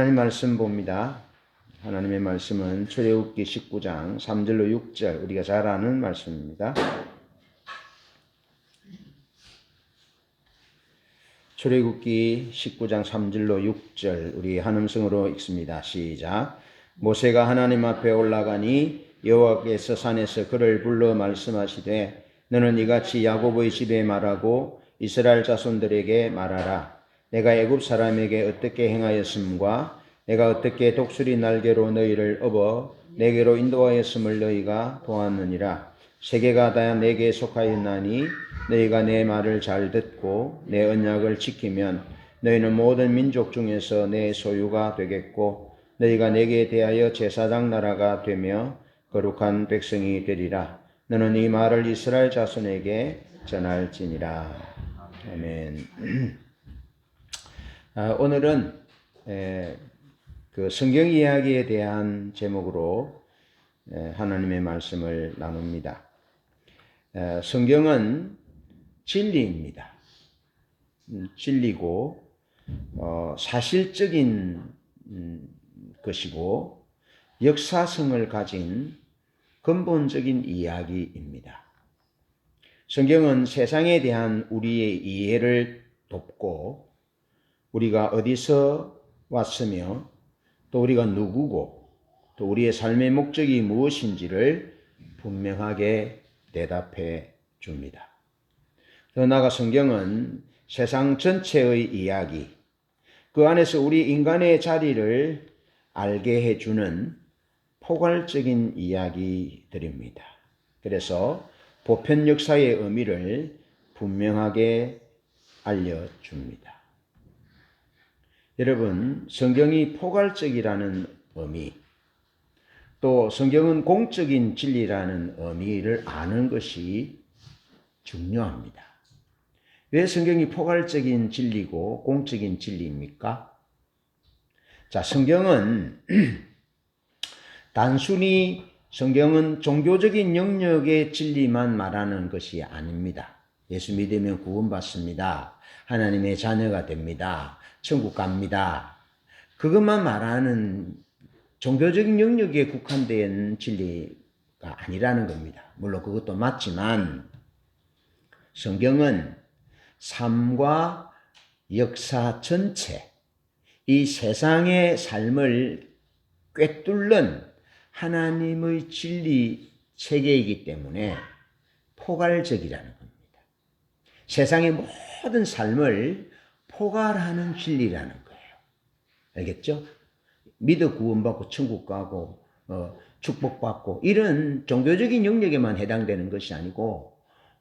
하나님 말씀 봅니다. 하나님의 말씀은 출애굽기 19장 3절로 6절, 우리가 잘 아는 말씀입니다. 출애굽기 19장 3절로 6절, 우리 한음성으로 읽습니다. 시작. 모세가 하나님 앞에 올라가니 여호와께서 산에서 그를 불러 말씀하시되 너는 이같이 야곱의 집에 말하고 이스라엘 자손들에게 말하라. 내가 애굽 사람에게 어떻게 행하였음과 내가 어떻게 독수리 날개로 너희를 업어 내게로 인도하였음을 너희가 보았느니라. 세계가 다 내게 속하였나니 너희가 내 말을 잘 듣고 내 언약을 지키면 너희는 모든 민족 중에서 내 소유가 되겠고 너희가 내게 대하여 제사장 나라가 되며 거룩한 백성이 되리라. 너는 이 말을 이스라엘 자손에게 전할지니라. 아멘. 오늘은 그 성경 이야기에 대한 제목으로 하나님의 말씀을 나눕니다. 성경은 진리입니다. 진리고 사실적인 것이고 역사성을 가진 근본적인 이야기입니다. 성경은 세상에 대한 우리의 이해를 돕고 우리가 어디서 왔으며 또 우리가 누구고 또 우리의 삶의 목적이 무엇인지를 분명하게 대답해 줍니다. 더 나아가 성경은 세상 전체의 이야기, 그 안에서 우리 인간의 자리를 알게 해주는 포괄적인 이야기들입니다. 그래서 보편 역사의 의미를 분명하게 알려줍니다. 여러분, 성경이 포괄적이라는 의미, 또 성경은 공적인 진리라는 의미를 아는 것이 중요합니다. 왜 성경이 포괄적인 진리고 공적인 진리입니까? 자, 성경은 단순히 성경은 종교적인 영역의 진리만 말하는 것이 아닙니다. 예수 믿으면 구원받습니다. 하나님의 자녀가 됩니다. 천국 갑니다. 그것만 말하는 종교적인 영역에 국한된 진리가 아니라는 겁니다. 물론 그것도 맞지만 성경은 삶과 역사 전체, 이 세상의 삶을 꿰뚫는 하나님의 진리 체계이기 때문에 포괄적이라는 겁니다. 세상의 모든 삶을 포괄하는 진리라는 거예요. 알겠죠? 믿어 구원받고 천국 가고 축복받고 이런 종교적인 영역에만 해당되는 것이 아니고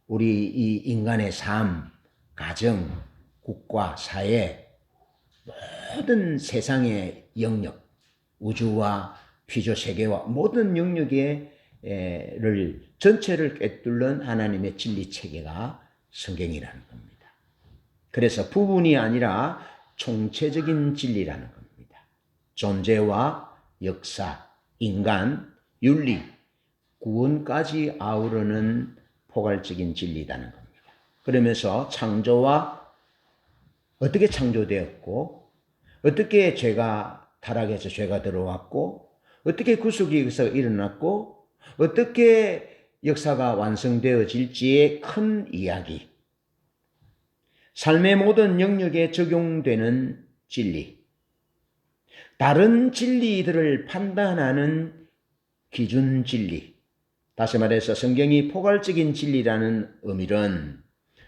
우리 이 인간의 삶, 가정, 국가, 사회 모든 세상의 영역, 우주와 피조 세계와 모든 영역의 전체를 꿰뚫는 하나님의 진리 체계가 성경이라는 겁니다. 그래서 부분이 아니라 총체적인 진리라는 겁니다. 존재와 역사, 인간, 윤리, 구원까지 아우르는 포괄적인 진리라는 겁니다. 그러면서 창조와 어떻게 창조되었고 어떻게 죄가 타락해서 죄가 들어왔고 어떻게 구속이 여기서 일어났고 어떻게 역사가 완성되어질지의 큰 이야기, 삶의 모든 영역에 적용되는 진리, 다른 진리들을 판단하는 기준 진리. 다시 말해서 성경이 포괄적인 진리라는 의미는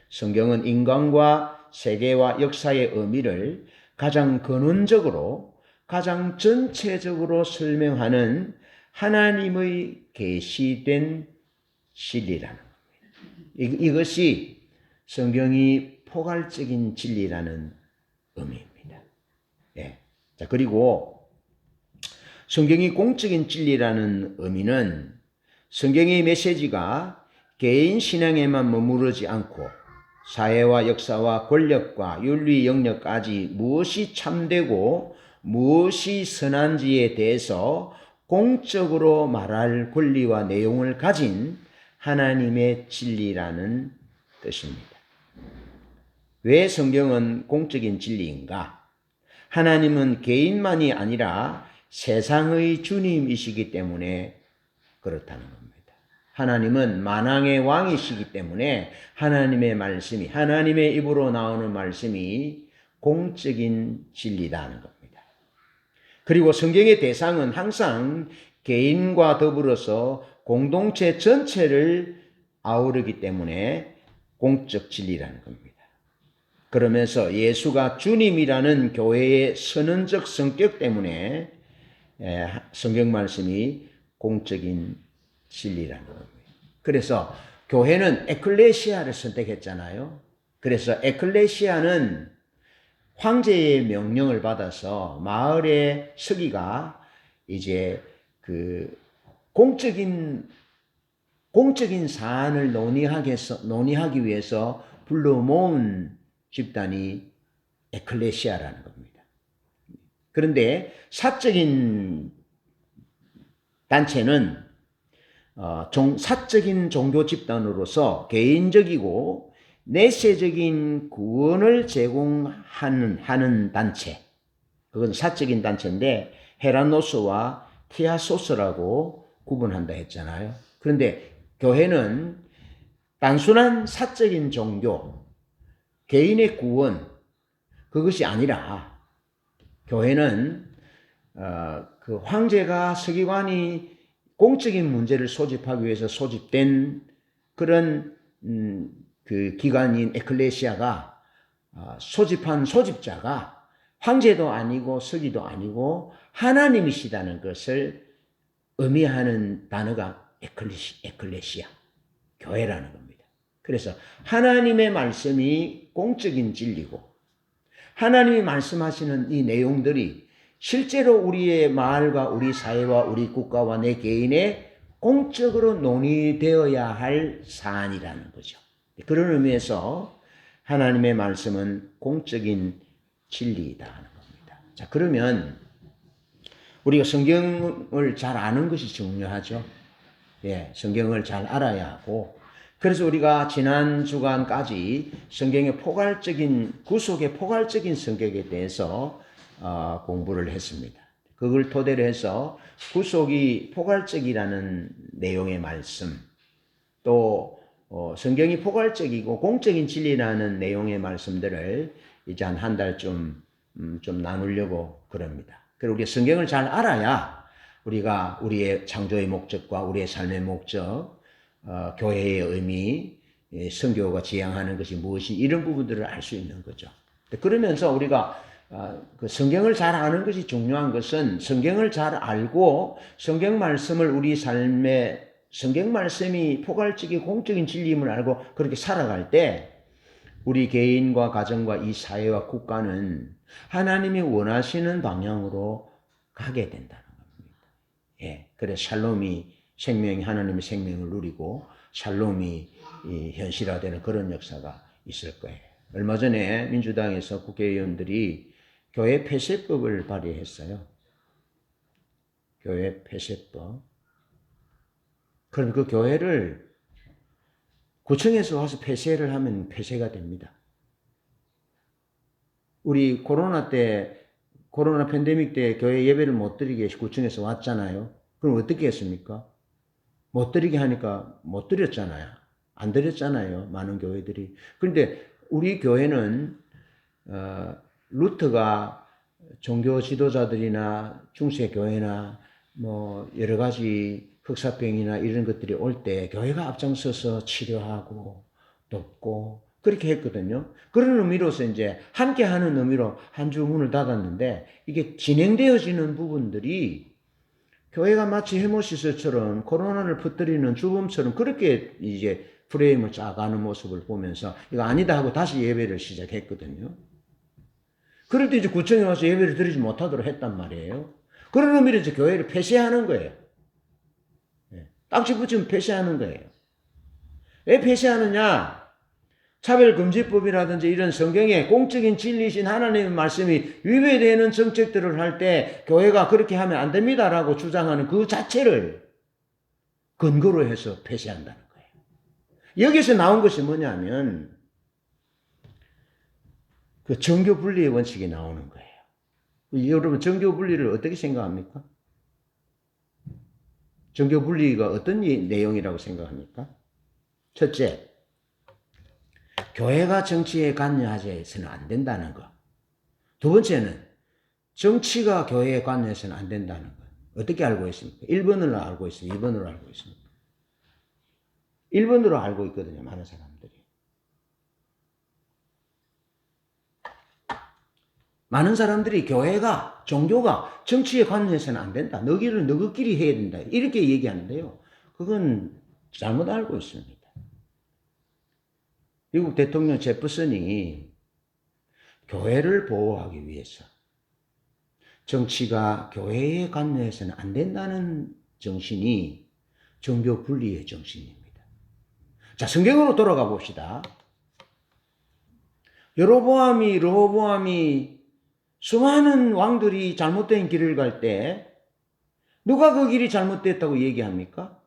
성경은 인간과 세계와 역사의 의미를 가장 근원적으로, 가장 전체적으로 설명하는 하나님의 계시된 진리라는 겁니다. 이것이 성경이 포괄적인 진리라는 의미입니다. 예. 자, 그리고 성경이 공적인 진리라는 의미는 성경의 메시지가 개인 신앙에만 머무르지 않고 사회와 역사와 권력과 윤리 영역까지 무엇이 참되고 무엇이 선한지에 대해서 공적으로 말할 권리와 내용을 가진 하나님의 진리라는 뜻입니다. 왜 성경은 공적인 진리인가? 하나님은 개인만이 아니라 세상의 주님이시기 때문에 그렇다는 겁니다. 하나님은 만왕의 왕이시기 때문에 하나님의 말씀이, 하나님의 입으로 나오는 말씀이 공적인 진리다는 겁니다. 그리고 성경의 대상은 항상 개인과 더불어서 공동체 전체를 아우르기 때문에 공적 진리라는 겁니다. 그러면서 예수가 주님이라는 교회의 선언적 성격 때문에 성경 말씀이 공적인 진리라는 겁니다. 그래서 교회는 에클레시아를 선택했잖아요. 그래서 에클레시아는 황제의 명령을 받아서 마을의 서기가 이제 그 공적인 사안을 논의하기 위해서 불러 모은 집단이 에클레시아라는 겁니다. 그런데 사적인 단체는 사적인 종교 집단으로서 개인적이고 내세적인 구원을 제공하는 단체, 그건 사적인 단체인데 헤라노스와 티아소스라고 구분한다 했잖아요. 그런데 교회는 단순한 사적인 종교, 개인의 구원, 그것이 아니라 교회는 그 황제가 서기관이 공적인 문제를 소집하기 위해서 소집된 그런 그 기관인 에클레시아가 소집한 소집자가 황제도 아니고 서기도 아니고 하나님이시다는 것을 의미하는 단어가 에클레시아, 교회라는 겁니다. 그래서 하나님의 말씀이 공적인 진리고 하나님이 말씀하시는 이 내용들이 실제로 우리의 마을과 우리 사회와 우리 국가와 내 개인의 공적으로 논의되어야 할 사안이라는 거죠. 그런 의미에서 하나님의 말씀은 공적인 진리이다 하는 겁니다. 자, 그러면 우리가 성경을 잘 아는 것이 중요하죠. 예, 성경을 잘 알아야 하고, 그래서 우리가 지난 주간까지 성경의 구속의 포괄적인 성격에 대해서 공부를 했습니다. 그걸 토대로 해서 구속이 포괄적이라는 내용의 말씀, 또 성경이 포괄적이고 공적인 진리라는 내용의 말씀들을 이제 한 달쯤 좀 나누려고 그럽니다. 그리고 우리가 성경을 잘 알아야 우리가 우리의 창조의 목적과 우리의 삶의 목적, 교회의 의미, 선교가 지향하는 것이 무엇이, 이런 부분들을 알 수 있는 거죠. 그러면서 우리가 그 성경을 잘 아는 것이 중요한 것은 성경을 잘 알고 성경 말씀을 우리 삶에 성경 말씀이 포괄적이고 공적인 진리임을 알고 그렇게 살아갈 때 우리 개인과 가정과 이 사회와 국가는 하나님이 원하시는 방향으로 가게 된다는 겁니다. 예, 그래서 샬롬이 하나님의 생명을 누리고 샬롬이 현실화되는 그런 역사가 있을 거예요. 얼마 전에 민주당에서 국회의원들이 교회 폐쇄법을 발의했어요. 교회 폐쇄법. 그럼 그 교회를 구청에서 와서 폐쇄를 하면 폐쇄가 됩니다. 우리 코로나 팬데믹 때 교회 예배를 못 드리게 구청에서 왔잖아요. 그럼 어떻게 했습니까? 못 드리게 하니까 못 드렸잖아요. 안 드렸잖아요. 많은 교회들이. 그런데 우리 교회는 루터가 종교 지도자들이나 중세교회나 뭐 여러 가지 흑사병이나 이런 것들이 올 때 교회가 앞장서서 치료하고 돕고 그렇게 했거든요. 그런 의미로서 이제 함께 하는 의미로 한 주 문을 닫았는데 이게 진행되어지는 부분들이 교회가 마치 헤모시스처럼 코로나를 퍼뜨리는 주범처럼 그렇게 이제 프레임을 짜가는 모습을 보면서 이거 아니다 하고 다시 예배를 시작했거든요. 그럴 때 이제 구청에 와서 예배를 드리지 못하도록 했단 말이에요. 그런 의미로 이제 교회를 폐쇄하는 거예요. 딱지 붙이면 폐쇄하는 거예요. 왜 폐쇄하느냐? 차별금지법이라든지 이런 성경의 공적인 진리이신 하나님의 말씀이 위배되는 정책들을 할 때 교회가 그렇게 하면 안 됩니다라고 주장하는 그 자체를 근거로 해서 폐쇄한다는 거예요. 여기서 나온 것이 뭐냐면 그 정교 분리의 원칙이 나오는 거예요. 여러분 정교 분리를 어떻게 생각합니까? 정교 분리가 어떤 내용이라고 생각합니까? 첫째, 교회가 정치에 관여해서는 안 된다는 것. 두 번째는 정치가 교회에 관여해서는 안 된다는 것. 어떻게 알고 있습니까? 1번으로 알고 있어요? 2번으로 알고 있습니까? 1번으로 알고 있거든요. 많은 사람들이. 많은 사람들이 교회가, 종교가 정치에 관여해서는 안 된다. 너희는 너희끼리 해야 된다. 이렇게 얘기하는데요. 그건 잘못 알고 있습니다. 미국 대통령 제퍼슨이 교회를 보호하기 위해서 정치가 교회에 관여해서는 안 된다는 정신이 종교 분리의 정신입니다. 자, 성경으로 돌아가 봅시다. 여로보암이 수많은 왕들이 잘못된 길을 갈 때 누가 그 길이 잘못됐다고 얘기합니까?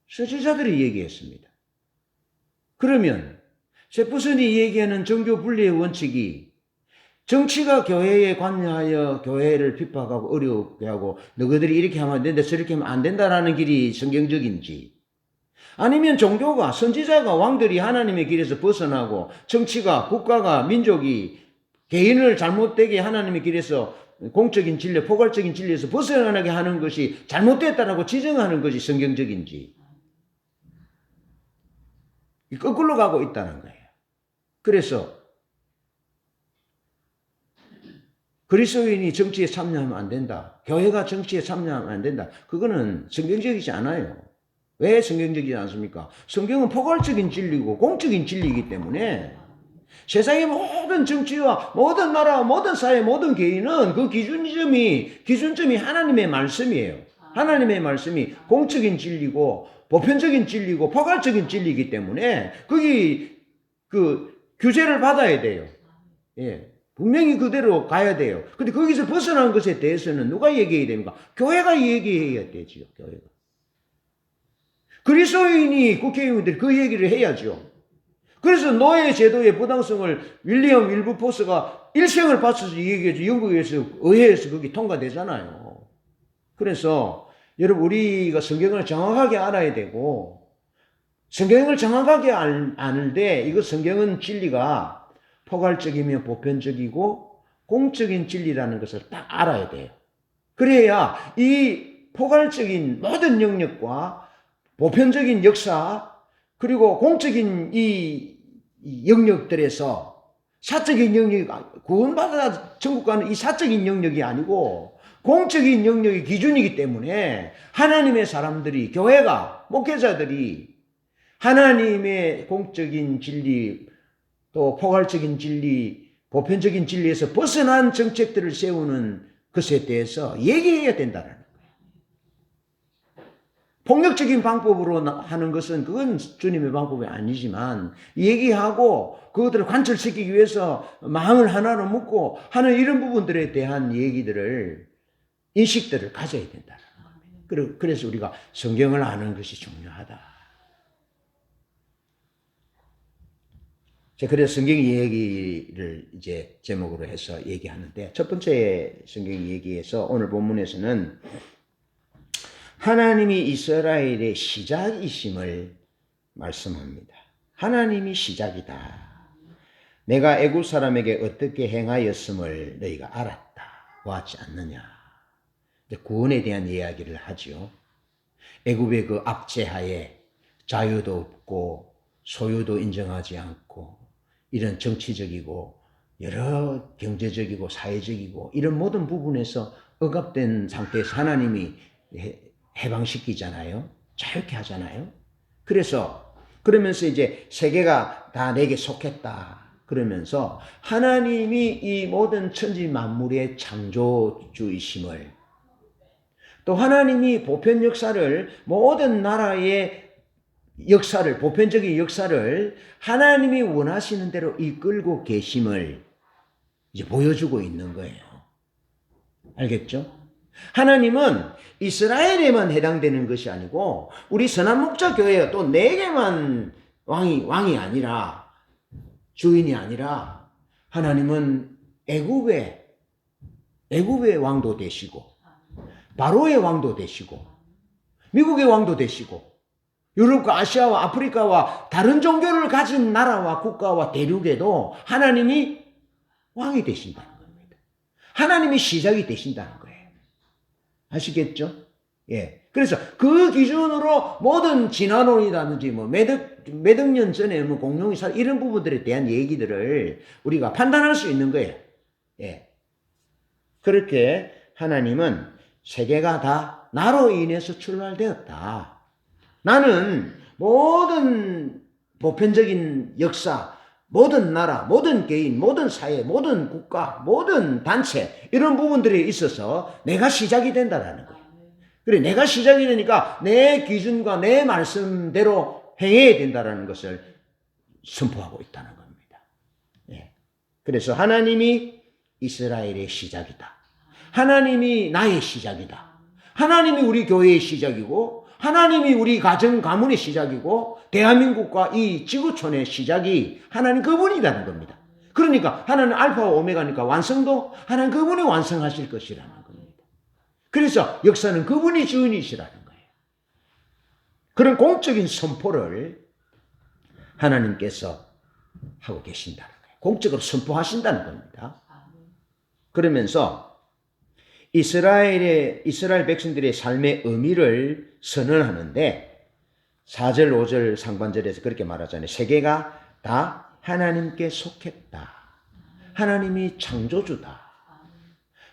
선지자들이 얘기했습니다. 그러면 제퍼슨이 얘기하는 종교 분리의 원칙이 정치가 교회에 관여하여 교회를 핍박하고 어렵게 하고 너희들이 이렇게 하면 안 된다 저렇게 하면 안 된다라는 길이 성경적인지, 아니면 종교가, 선지자가, 왕들이 하나님의 길에서 벗어나고 정치가, 국가가, 민족이 개인을 잘못되게 하나님의 길에서 공적인 진리, 포괄적인 진리에서 벗어나게 하는 것이 잘못됐다라고 지정하는 것이 성경적인지, 거꾸로 가고 있다는 거예요. 그래서 그리스도인이 정치에 참여하면 안 된다. 교회가 정치에 참여하면 안 된다. 그거는 성경적이지 않아요. 왜 성경적이지 않습니까? 성경은 포괄적인 진리고 공적인 진리이기 때문에 세상의 모든 정치와 모든 나라와 모든 사회 모든 개인은 그 기준점이 하나님의 말씀이에요. 하나님의 말씀이 공적인 진리고 보편적인 진리고 포괄적인 진리이기 때문에 거기 그 규제를 받아야 돼요. 예. 분명히 그대로 가야 돼요. 근데 거기서 벗어난 것에 대해서는 누가 얘기해야 됩니까? 교회가 얘기해야 되지요. 교회가. 그리스도인이 국회의원들이 그 얘기를 해야죠. 그래서 노예 제도의 부당성을 윌리엄 윌버포스가 일생을 바쳐서 얘기해서 영국에서 의회에서 그게 통과되잖아요. 그래서 여러분 우리가 성경을 정확하게 알아야 되고, 성경을 정확하게 아는 데 이거 성경은 진리가 포괄적이며 보편적이고 공적인 진리라는 것을 딱 알아야 돼요. 그래야 이 포괄적인 모든 영역과 보편적인 역사 그리고 공적인 이 영역들에서 사적인 영역, 구원받아 천국 가는 이 사적인 영역이 아니고 공적인 영역의 기준이기 때문에 하나님의 사람들이, 교회가, 목회자들이 하나님의 공적인 진리 또 포괄적인 진리, 보편적인 진리에서 벗어난 정책들을 세우는 것에 대해서 얘기해야 된다는 거예요. 폭력적인 방법으로 하는 것은 그건 주님의 방법이 아니지만 얘기하고 그것들을 관철시키기 위해서 마음을 하나로 묶고 하는 이런 부분들에 대한 얘기들을, 인식들을 가져야 된다는 거예요. 그래서 우리가 성경을 아는 것이 중요하다. 그래서 성경 얘기를 이제 제목으로 해서 얘기하는데, 첫 번째 성경 얘기에서 오늘 본문에서는 하나님이 이스라엘의 시작이심을 말씀합니다. 하나님이 시작이다. 내가 애굽 사람에게 어떻게 행하였음을 너희가 알았다. 보았지 않느냐. 구원에 대한 이야기를 하죠. 애굽의 그 압제하에 자유도 없고 소유도 인정하지 않고 이런 정치적이고 여러 경제적이고 사회적이고 이런 모든 부분에서 억압된 상태에서 하나님이 해방시키잖아요. 자유케 하잖아요. 그러면서 이제 세계가 다 내게 속했다. 그러면서 하나님이 이 모든 천지 만물의 창조주이심을, 또 하나님이 보편 역사를, 모든 나라의 역사를, 보편적인 역사를 하나님이 원하시는 대로 이끌고 계심을 이제 보여주고 있는 거예요. 알겠죠? 하나님은 이스라엘에만 해당되는 것이 아니고 우리 선한목자교회 또 4개만 왕이 아니라, 주인이 아니라 하나님은 애굽에 애굽의 왕도 되시고 바로의 왕도 되시고 미국의 왕도 되시고 유럽과 아시아와 아프리카와 다른 종교를 가진 나라와 국가와 대륙에도 하나님이 왕이 되신다는 겁니다. 하나님이 시작이 되신다는 거예요. 아시겠죠? 예. 그래서 그 기준으로 모든 진화론이라든지 몇억 년 전에 공룡이 이런 부분들에 대한 얘기들을 우리가 판단할 수 있는 거예요. 예. 그렇게 하나님은 세계가 다 나로 인해서 출발되었다. 나는 모든 보편적인 역사, 모든 나라, 모든 개인, 모든 사회, 모든 국가, 모든 단체 이런 부분들에 있어서 내가 시작이 된다라는 거예요. 그래, 내가 시작이 되니까 내 기준과 내 말씀대로 행해야 된다라는 것을 선포하고 있다는 겁니다. 예. 그래서 하나님이 이스라엘의 시작이다. 하나님이 나의 시작이다. 하나님이 우리 교회의 시작이고 하나님이 우리 가정 가문의 시작이고 대한민국과 이 지구촌의 시작이 하나님 그분이라는 겁니다. 그러니까 하나님 알파와 오메가니까 완성도 하나님 그분이 완성하실 것이라는 겁니다. 그래서 역사는 그분이 주인이시라는 거예요. 그런 공적인 선포를 하나님께서 하고 계신다는 거예요. 공적으로 선포하신다는 겁니다. 그러면서 이스라엘 백성들의 삶의 의미를 선언하는데 4절, 5절 상반절에서 그렇게 말하잖아요. 세계가 다 하나님께 속했다. 하나님이 창조주다.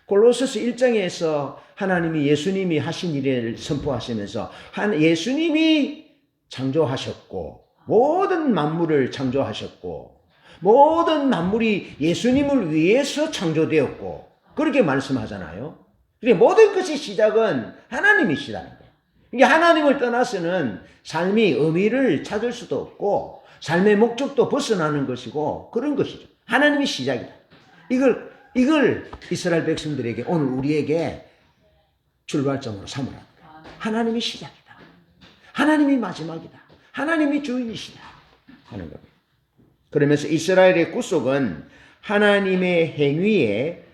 골로새서 1장에서 하나님이 예수님이 하신 일을 선포하시면서 예수님이 창조하셨고 모든 만물을 창조하셨고 모든 만물이 예수님을 위해서 창조되었고 그렇게 말씀하잖아요. 모든 것의 시작은 하나님이시라는 거예요. 이게 하나님을 떠나서는 삶이 의미를 찾을 수도 없고 삶의 목적도 벗어나는 것이고 그런 것이죠. 하나님이 시작이다. 이걸 이스라엘 백성들에게 오늘 우리에게 출발점으로 삼으라는 거예요. 하나님이 시작이다. 하나님이 마지막이다. 하나님이 주인이시다 하는 겁니다. 그러면서 이스라엘의 구속은 하나님의 행위에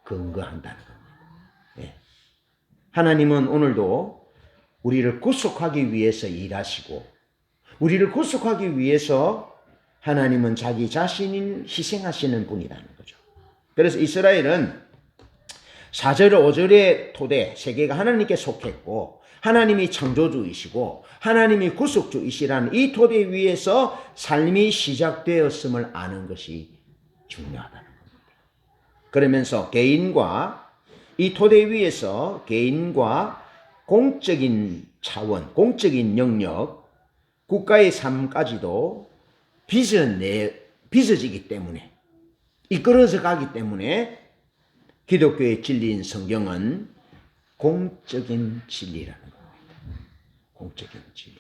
근거한다는 겁니다. 예. 하나님은 오늘도 우리를 구속하기 위해서 일하시고 우리를 구속하기 위해서 하나님은 자기 자신을 희생하시는 분이라는 거죠. 그래서 이스라엘은 4절, 5절의 토대, 세계가 하나님께 속했고 하나님이 창조주이시고 하나님이 구속주이시라는 이 토대 위에서 삶이 시작되었음을 아는 것이 중요하다는 겁니다. 그러면서 개인과 이 토대 위에서 개인과 공적인 차원, 공적인 영역, 국가의 삶까지도 빚어지기 때문에 이끌어서 가기 때문에 기독교의 진리인 성경은 공적인 진리라는 겁니다. 공적인 진리.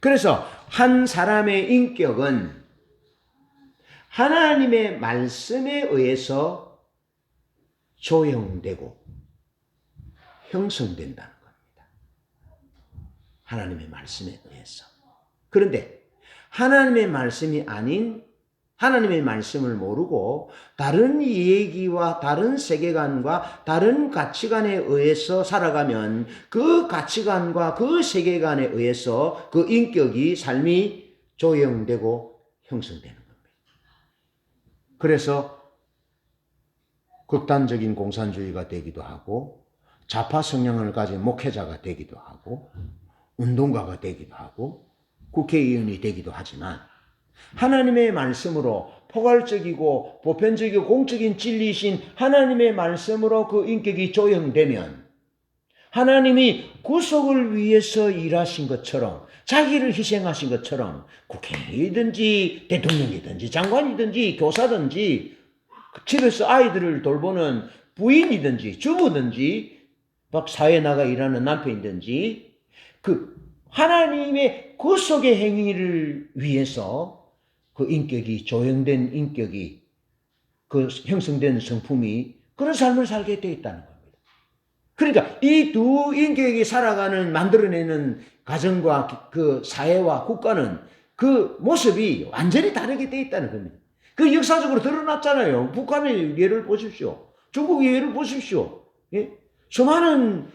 그래서 한 사람의 인격은 하나님의 말씀에 의해서 조형되고 형성된다는 겁니다. 하나님의 말씀에 의해서. 그런데 하나님의 말씀이 아닌 하나님의 말씀을 모르고 다른 얘기와 다른 세계관과 다른 가치관에 의해서 살아가면 그 가치관과 그 세계관에 의해서 그 인격이 삶이 조형되고 형성되는 겁니다. 그래서 극단적인 공산주의가 되기도 하고 좌파 성향을 가진 목회자가 되기도 하고 운동가가 되기도 하고 국회의원이 되기도 하지만 하나님의 말씀으로 포괄적이고 보편적이고 공적인 진리이신 하나님의 말씀으로 그 인격이 조형되면 하나님이 구속을 위해서 일하신 것처럼 자기를 희생하신 것처럼 국회의원이든지 대통령이든지 장관이든지 교사든지 집에서 아이들을 돌보는 부인이든지 주부든지 막 사회에 나가 일하는 남편이든지 그 하나님의 구속의 행위를 위해서 그 인격이 조형된 인격이 그 형성된 성품이 그런 삶을 살게 되어 있다는 겁니다. 그러니까 이 두 인격이 살아가는 만들어내는 가정과 그 사회와 국가는 그 모습이 완전히 다르게 되어 있다는 겁니다. 그 역사적으로 드러났잖아요. 북한의 예를 보십시오. 중국의 예를 보십시오. 예? 수많은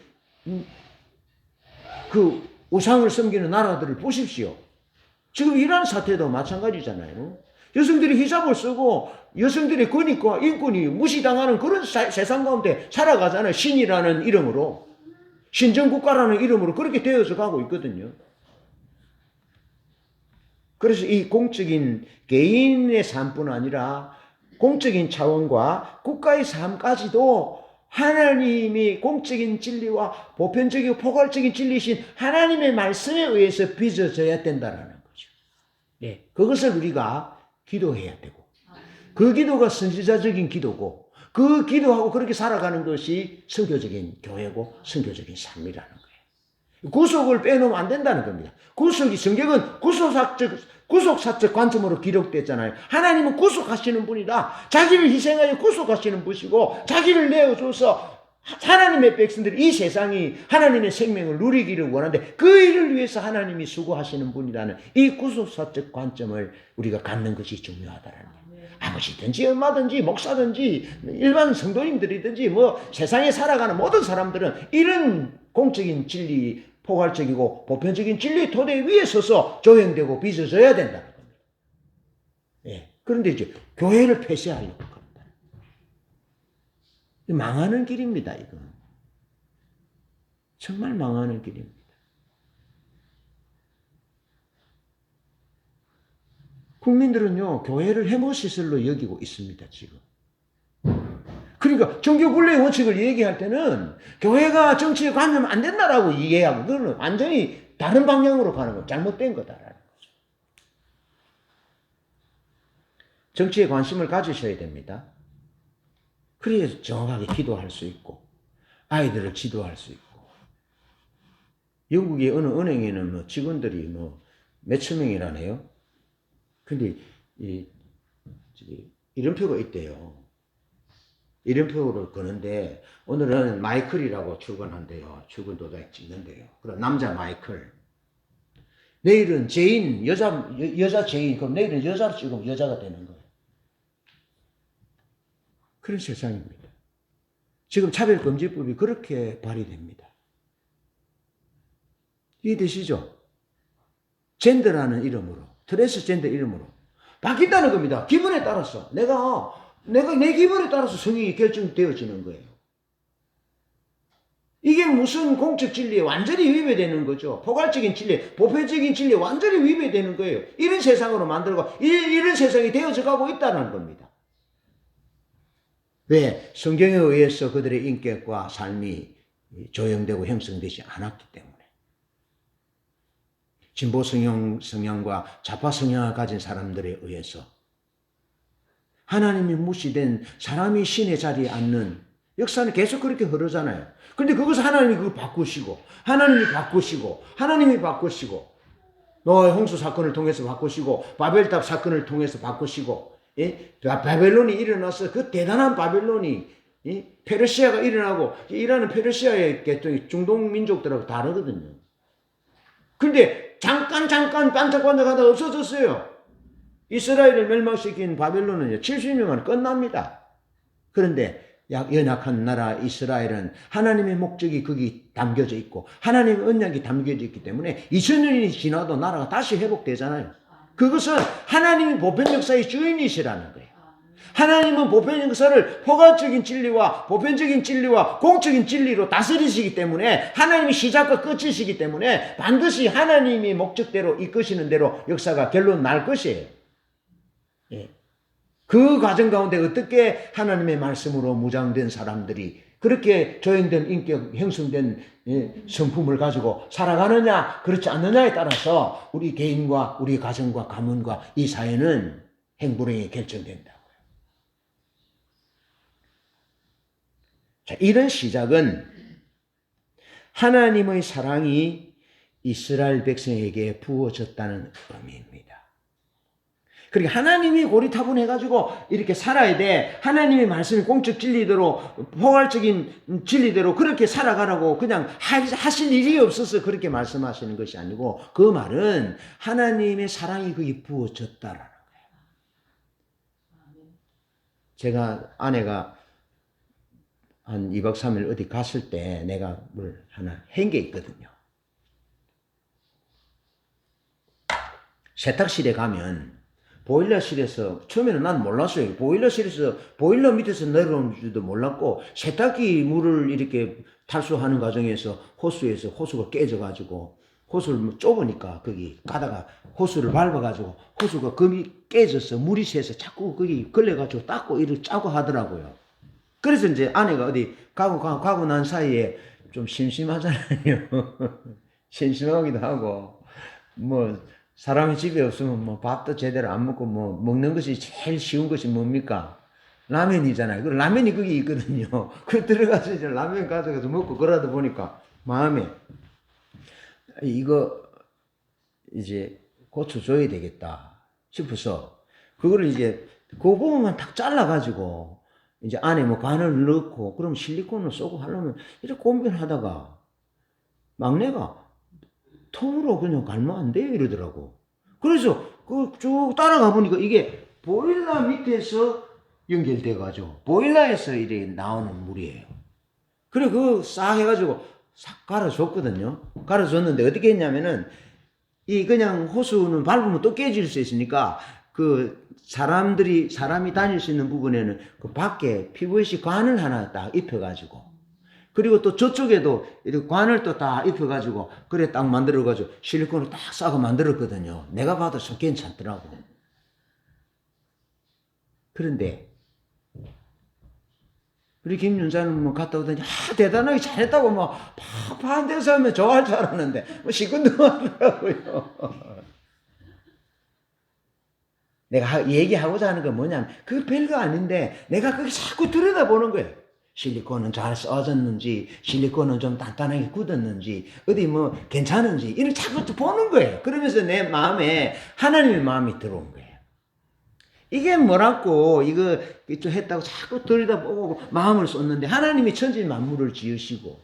그 우상을 섬기는 나라들을 보십시오. 지금 이란 사태도 마찬가지잖아요. 여성들이 히잡을 쓰고 여성들의 권익과 인권이 무시당하는 그런 세상 가운데 살아가잖아요. 신이라는 이름으로. 신정국가라는 이름으로 그렇게 되어서 가고 있거든요. 그래서 이 공적인 개인의 삶뿐 아니라 공적인 차원과 국가의 삶까지도 하나님이 공적인 진리와 보편적이고 포괄적인 진리이신 하나님의 말씀에 의해서 빚어져야 된다는 거죠. 네, 그것을 우리가 기도해야 되고 그 기도가 선지자적인 기도고 그 기도하고 그렇게 살아가는 것이 선교적인 교회고 선교적인 삶이라는 거예요. 구속을 빼놓으면 안 된다는 겁니다. 구속이 성경은 구속사적 관점으로 기록됐잖아요. 하나님은 구속하시는 분이다. 자기를 희생하여 구속하시는 분이고 자기를 내어줘서 하나님의 백성들이 이 세상이 하나님의 생명을 누리기를 원하는데 그 일을 위해서 하나님이 수고하시는 분이라는 이 구속사적 관점을 우리가 갖는 것이 중요하다는 거예요. 아버지든지 엄마든지 목사든지 일반 성도님들이든지 뭐 세상에 살아가는 모든 사람들은 이런 공적인 진리, 포괄적이고 보편적인 진리 토대 위에 서서 조형되고 빚어져야 된다는 겁니다. 예. 그런데 이제 교회를 폐쇄하려고 합니다. 망하는 길입니다, 이건. 정말 망하는 길입니다. 국민들은요, 교회를 해모시설로 여기고 있습니다, 지금. 그러니까 정교분리의 원칙을 얘기할 때는 교회가 정치에 관여하면 안 된다라고 이해하고 그거는 완전히 다른 방향으로 가는 거 잘못된 거다라는 거죠. 정치에 관심을 가지셔야 됩니다. 그래야 정확하게 기도할 수 있고 아이들을 지도할 수 있고 영국의 어느 은행에는 뭐 직원들이 뭐 몇천 명이라네요. 근데 이름표가 있대요. 이름표를 거는데 오늘은 마이클이라고 출근한대요. 출근 도장 찍는데요. 그럼 남자 마이클. 내일은 제인, 여자 제인. 그럼 내일은 여자로 찍으면 여자가 되는 거예요. 그런 세상입니다. 지금 차별금지법이 그렇게 발의됩니다. 이해되시죠? 젠더라는 이름으로, 트랜스젠더 이름으로 바뀐다는 겁니다. 기분에 따라서. 내가 내 기분에 따라서 성향이 결정되어지는 거예요. 이게 무슨 공적 진리에 완전히 위배되는 거죠. 포괄적인 진리, 보편적인 진리에 완전히 위배되는 거예요. 이런 세상으로 만들고 이런 세상이 되어져 가고 있다는 겁니다. 왜? 성경에 의해서 그들의 인격과 삶이 조형되고 형성되지 않았기 때문에. 진보 성향과 좌파 성향을 가진 사람들에 의해서 하나님이 무시된 사람이 신의 자리에 앉는 역사는 계속 그렇게 흐르잖아요. 그런데 그것을 하나님이 그걸 바꾸시고 하나님이 바꾸시고 노아의 홍수 사건을 통해서 바꾸시고 바벨탑 사건을 통해서 바꾸시고 바벨론이 일어나서 그 대단한 바벨론이 페르시아가 일어나고 이라는 페르시아의 계통이 중동 민족들하고 다르거든요. 그런데 잠깐 반짝반짝하다 없어졌어요. 이스라엘을 멸망시킨 바벨론은 70년간 끝납니다. 그런데 연약한 나라 이스라엘은 하나님의 목적이 거기 담겨져 있고 하나님의 언약이 담겨져 있기 때문에 2000년이 지나도 나라가 다시 회복되잖아요. 그것은 하나님이 보편 역사의 주인이시라는 거예요. 하나님은 보편 역사를 포괄적인 진리와 보편적인 진리와 공적인 진리로 다스리시기 때문에 하나님이 시작과 끝이시기 때문에 반드시 하나님이 목적대로 이끄시는 대로 역사가 결론 날 것이에요. 예. 그 과정 가운데 어떻게 하나님의 말씀으로 무장된 사람들이 그렇게 조형된 인격, 형성된 성품을 가지고 살아가느냐 그렇지 않느냐에 따라서 우리 개인과 우리 가정과 가문과 이 사회는 행불행이 결정된다고요. 자, 이런 시작은 하나님의 사랑이 이스라엘 백성에게 부어졌다는 의미입니다. 그러니까 하나님이 고리타분해가지고 이렇게 살아야 돼. 하나님의 말씀이 공적 진리대로, 포괄적인 진리대로 그렇게 살아가라고 그냥 하실 일이 없어서 그렇게 말씀하시는 것이 아니고 그 말은 하나님의 사랑이 거기 부어졌다라는 거예요. 제가 아내가 한 2박 3일 어디 갔을 때 내가 뭘 하나 한 게 있거든요. 세탁실에 가면 보일러실에서, 처음에는 난 몰랐어요. 보일러실에서 보일러 밑에서 내려오는 줄도 몰랐고, 세탁기 물을 이렇게 탈수하는 과정에서 호수에서 호수가 깨져가지고, 호수를 좁으니까 거기 가다가 호수를 밟아가지고 호수가 금이 깨져서 물이 새서 자꾸 거기 걸려가지고 닦고 이렇게 짜고 하더라고요. 그래서 이제 아내가 어디 가고 난 사이에 좀 심심하잖아요. 심심하기도 하고, 뭐, 사람이 집에 없으면 뭐 밥도 제대로 안 먹고 뭐 먹는 것이 제일 쉬운 것이 뭡니까? 라면이잖아요. 그 라면이 거기 있거든요. 그 들어가서 이제 라면 가져가서 먹고 그러다 보니까 마음에 이거 이제 고쳐 줘야 되겠다 싶어서 그거를 이제 그 부분만 탁 잘라가지고 이제 안에 뭐 바늘 넣고 그럼 실리콘을 쏘고 하려면 이렇게 고민하다가 막내가 통으로 그냥 갈면 안 돼요 이러더라고. 그래서 그 쭉 따라가 보니까 이게 보일러 밑에서 연결돼 가지고 보일러에서 이렇게 나오는 물이에요. 그래 그거 싹 해가지고 싹 갈아줬거든요. 갈아줬는데 어떻게 했냐면은 이 그냥 호수는 밟으면 또 깨질 수 있으니까 그 사람이 다닐 수 있는 부분에는 그 밖에 PVC 관을 하나 딱 입혀가지고 그리고 또 저쪽에도 이렇게 관을 또 다 입혀가지고 그래 딱 만들어가지고 실리콘을 딱 싸고 만들었거든요. 내가 봐도 좀 괜찮더라고. 그런데 우리 김윤자는 뭐 갔다 오더니 대단하게 잘했다고 막 반대서 하면 좋아할 줄 알았는데 뭐 시큰둥하더라고요. 내가 얘기하고자 하는 건 뭐냐면 그 별거 아닌데 내가 그게 자꾸 들여다보는 거예요. 실리콘은 잘 써졌는지 실리콘은 좀 단단하게 굳었는지 어디 뭐 괜찮은지 이걸 자꾸 보는 거예요. 그러면서 내 마음에 하나님의 마음이 들어온 거예요. 이게 뭐라고 이거 했다고 자꾸 들여다보고 마음을 쏟는데 하나님이 천지 만물을 지으시고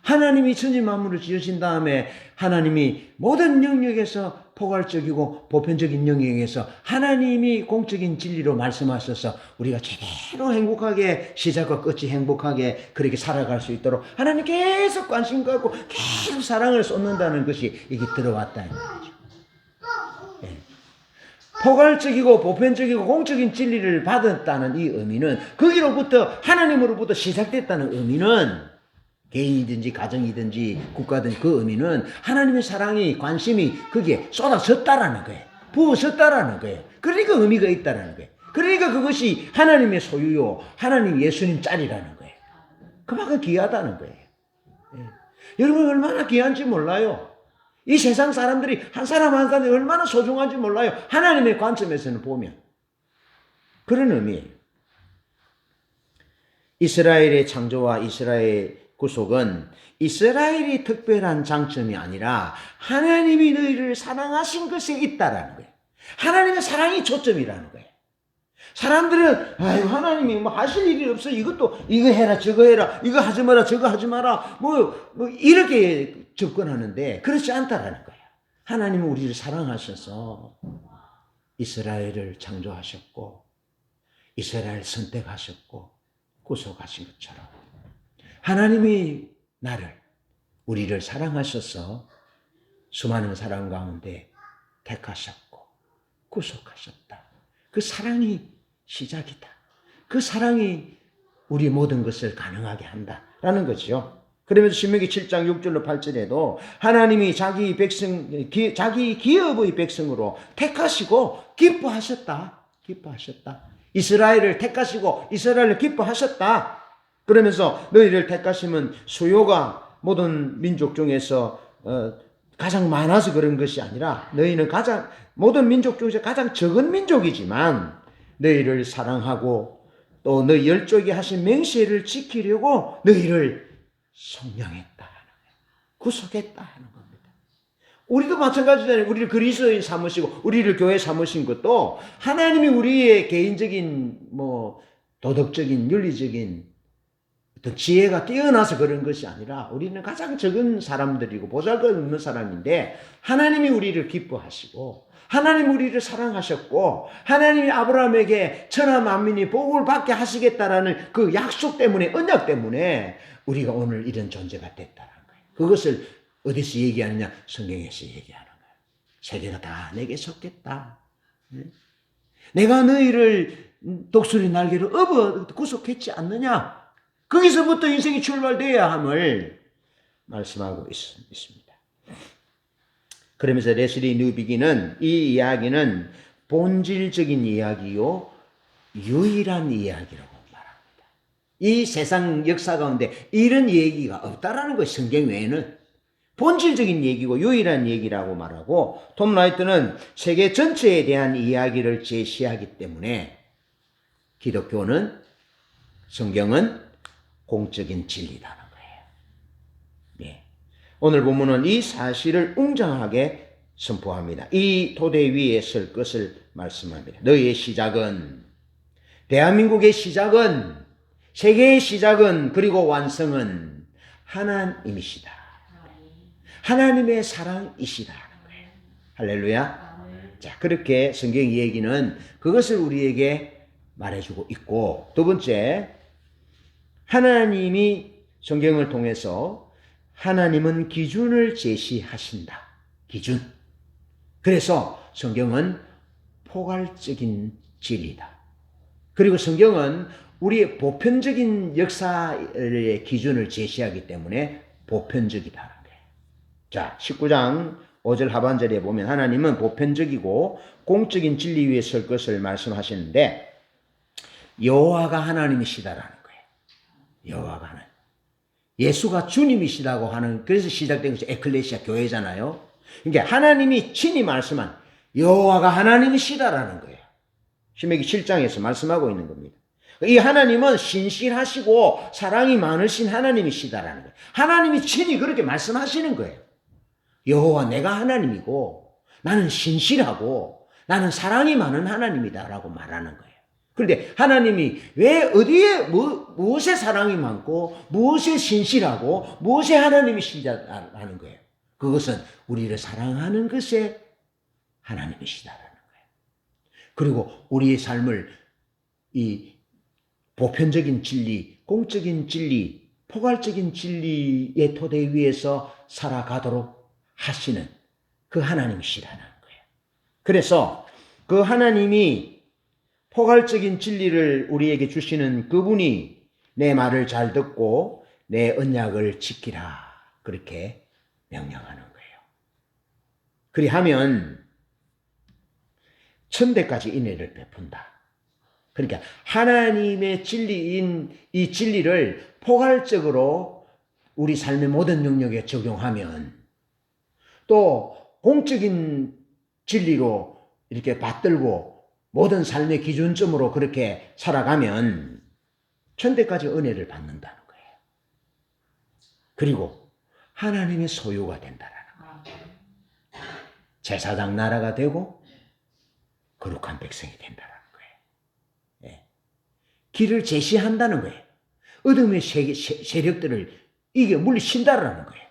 하나님이 천지 만물을 지으신 다음에 하나님이 모든 영역에서 포괄적이고 보편적인 영역에서 하나님이 공적인 진리로 말씀하셔서 우리가 제대로 행복하게 시작과 끝이 행복하게 그렇게 살아갈 수 있도록 하나님 계속 관심 갖고 계속 사랑을 쏟는다는 것이 이게 들어왔다는 거죠. 포괄적이고 보편적이고 공적인 진리를 받았다는 이 의미는 거기로부터 하나님으로부터 시작됐다는 의미는 개인이든지 가정이든지 국가든지 그 의미는 하나님의 사랑이 관심이 거기에 쏟아졌다라는 거예요. 부어졌다라는 거예요. 그러니까 의미가 있다라는 거예요. 그러니까 그것이 하나님의 소유요 하나님 예수님 짤이라는 거예요. 그만큼 귀하다는 거예요. 예. 여러분 얼마나 귀한지 몰라요. 이 세상 사람들이 한 사람 한 사람이 얼마나 소중한지 몰라요. 하나님의 관점에서는 보면 그런 의미예요. 이스라엘의 창조와 이스라엘의 구속은 이스라엘이 특별한 장점이 아니라 하나님이 너희를 사랑하신 것에 있다라는 거예요. 하나님의 사랑이 초점이라는 거예요. 사람들은 아유 하나님이 뭐 하실 일이 없어 이것도 이거 해라 저거 해라 이거 하지 마라 저거 하지 마라 뭐 이렇게 접근하는데 그렇지 않다라는 거예요. 하나님은 우리를 사랑하셔서 이스라엘을 창조하셨고 이스라엘 선택하셨고 구속하신 것처럼 하나님이 우리를 사랑하셔서 수많은 사랑 가운데 택하셨고 구속하셨다. 그 사랑이 시작이다. 그 사랑이 우리 모든 것을 가능하게 한다라는 거죠. 그러면서 신명기 7장 6절로 8절에도 하나님이 자기 기업의 백성으로 택하시고 기뻐하셨다. 이스라엘을 택하시고 이스라엘을 기뻐하셨다. 그러면서 너희를 택하시면 수요가 모든 민족 중에서 가장 많아서 그런 것이 아니라 너희는 모든 민족 중에서 가장 적은 민족이지만 너희를 사랑하고 또 너희 열조에게 하신 맹세를 지키려고 너희를 성령했다 하는 거예요. 구속했다 하는 겁니다. 우리도 마찬가지잖아요. 우리를 그리스도인 삼으시고 우리를 교회 삼으신 것도 하나님이 우리의 개인적인 도덕적인 윤리적인 어떤 지혜가 뛰어나서 그런 것이 아니라 우리는 가장 적은 사람들이고 보잘것없는 사람인데 하나님이 우리를 기뻐하시고 하나님 우리를 사랑하셨고 하나님이 아브라함에게 천하 만민이 복을 받게 하시겠다라는 그 약속 때문에 언약 때문에 우리가 오늘 이런 존재가 됐다는 거예요. 그것을 어디서 얘기하느냐? 성경에서 얘기하는 거예요. 세계가 다 내게 속겠다. 내가 너희를 독수리 날개로 업어 구속했지 않느냐? 거기서부터 인생이 출발돼야 함을 말씀하고 있습니다. 그러면서 레슬리 뉴비기는 이 이야기는 본질적인 이야기요 유일한 이야기라고 말합니다. 이 세상 역사 가운데 이런 얘기가 없다라는 것이 성경 외에는 본질적인 얘기고 유일한 얘기라고 말하고, 톰 라이트는 세계 전체에 대한 이야기를 제시하기 때문에 기독교는, 성경은 공적인 진리라는 거예요. 예. 오늘 본문은 이 사실을 웅장하게 선포합니다. 이 토대 위에 설 것을 말씀합니다. 너희의 시작은, 대한민국의 시작은, 세계의 시작은, 그리고 완성은 하나님이시다. 하나님의 사랑이시다는 거예요. 할렐루야. 자, 그렇게 성경 얘기는 그것을 우리에게 말해주고 있고, 두 번째, 하나님이 성경을 통해서 하나님은 기준을 제시하신다. 기준. 그래서 성경은 포괄적인 진리다. 그리고 성경은 우리의 보편적인 역사의 기준을 제시하기 때문에 보편적이다는 거예요. 자, 19장 5절 하반절에 보면 하나님은 보편적이고 공적인 진리 위에 설 것을 말씀하시는데 여호와가 하나님이시다라는 거예요. 여호와가 하나님. 예수가 주님이시라고 하는, 그래서 시작된 것이 에클레시아 교회잖아요. 그러니까 하나님이 친히 말씀한 여호와가 하나님이시다라는 거예요. 신명기 7장에서 말씀하고 있는 겁니다. 이 하나님은 신실하시고 사랑이 많으신 하나님이시다라는 거예요. 하나님이 친히 그렇게 말씀하시는 거예요. 여호와 내가 하나님이고 나는 신실하고 나는 사랑이 많은 하나님이다라고 말하는 거예요. 그런데 하나님이 왜 어디에 무엇에 사랑이 많고 무엇에 신실하고 무엇에 하나님이시다라는 거예요. 그것은 우리를 사랑하는 것에 하나님이시다라는 거예요. 그리고 우리의 삶을 이 보편적인 진리, 공적인 진리, 포괄적인 진리의 토대 위에서 살아가도록 하시는 그 하나님이시라는 거예요. 그래서 그 하나님이 포괄적인 진리를 우리에게 주시는 그분이 내 말을 잘 듣고 내 언약을 지키라, 그렇게 명령하는 거예요. 그리하면 천대까지 인애를 베푼다. 그러니까 하나님의 진리인 이 진리를 포괄적으로 우리 삶의 모든 영역에 적용하면, 또 공적인 진리로 이렇게 받들고 모든 삶의 기준점으로 그렇게 살아가면 천대까지 은혜를 받는다는 거예요. 그리고 하나님의 소유가 된다는 거예요. 제사장 나라가 되고 거룩한 백성이 된다는 거예요. 예. 길을 제시한다는 거예요. 어둠의 세력들을 이겨 물리친다라는 거예요.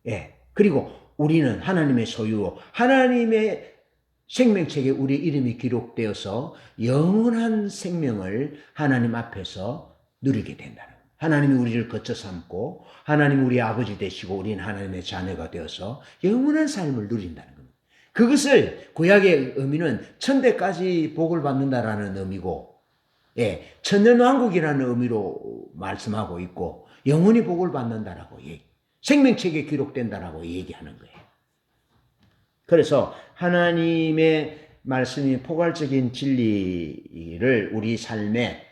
예. 그리고 우리는 하나님의 소유로 하나님의 생명책에 우리 이름이 기록되어서 영원한 생명을 하나님 앞에서 누리게 된다는 거예요. 하나님이 우리를 거쳐 삼고 하나님이 우리의 아버지 되시고 우리는 하나님의 자녀가 되어서 영원한 삶을 누린다는 겁니다. 그것을 구약의 의미는 천대까지 복을 받는다라는 의미고, 예, 천년왕국이라는 의미로 말씀하고 있고, 영원히 복을 받는다라고 생명책에 기록된다라고 얘기하는 거예요. 그래서 하나님의 말씀이 포괄적인 진리를 우리 삶에,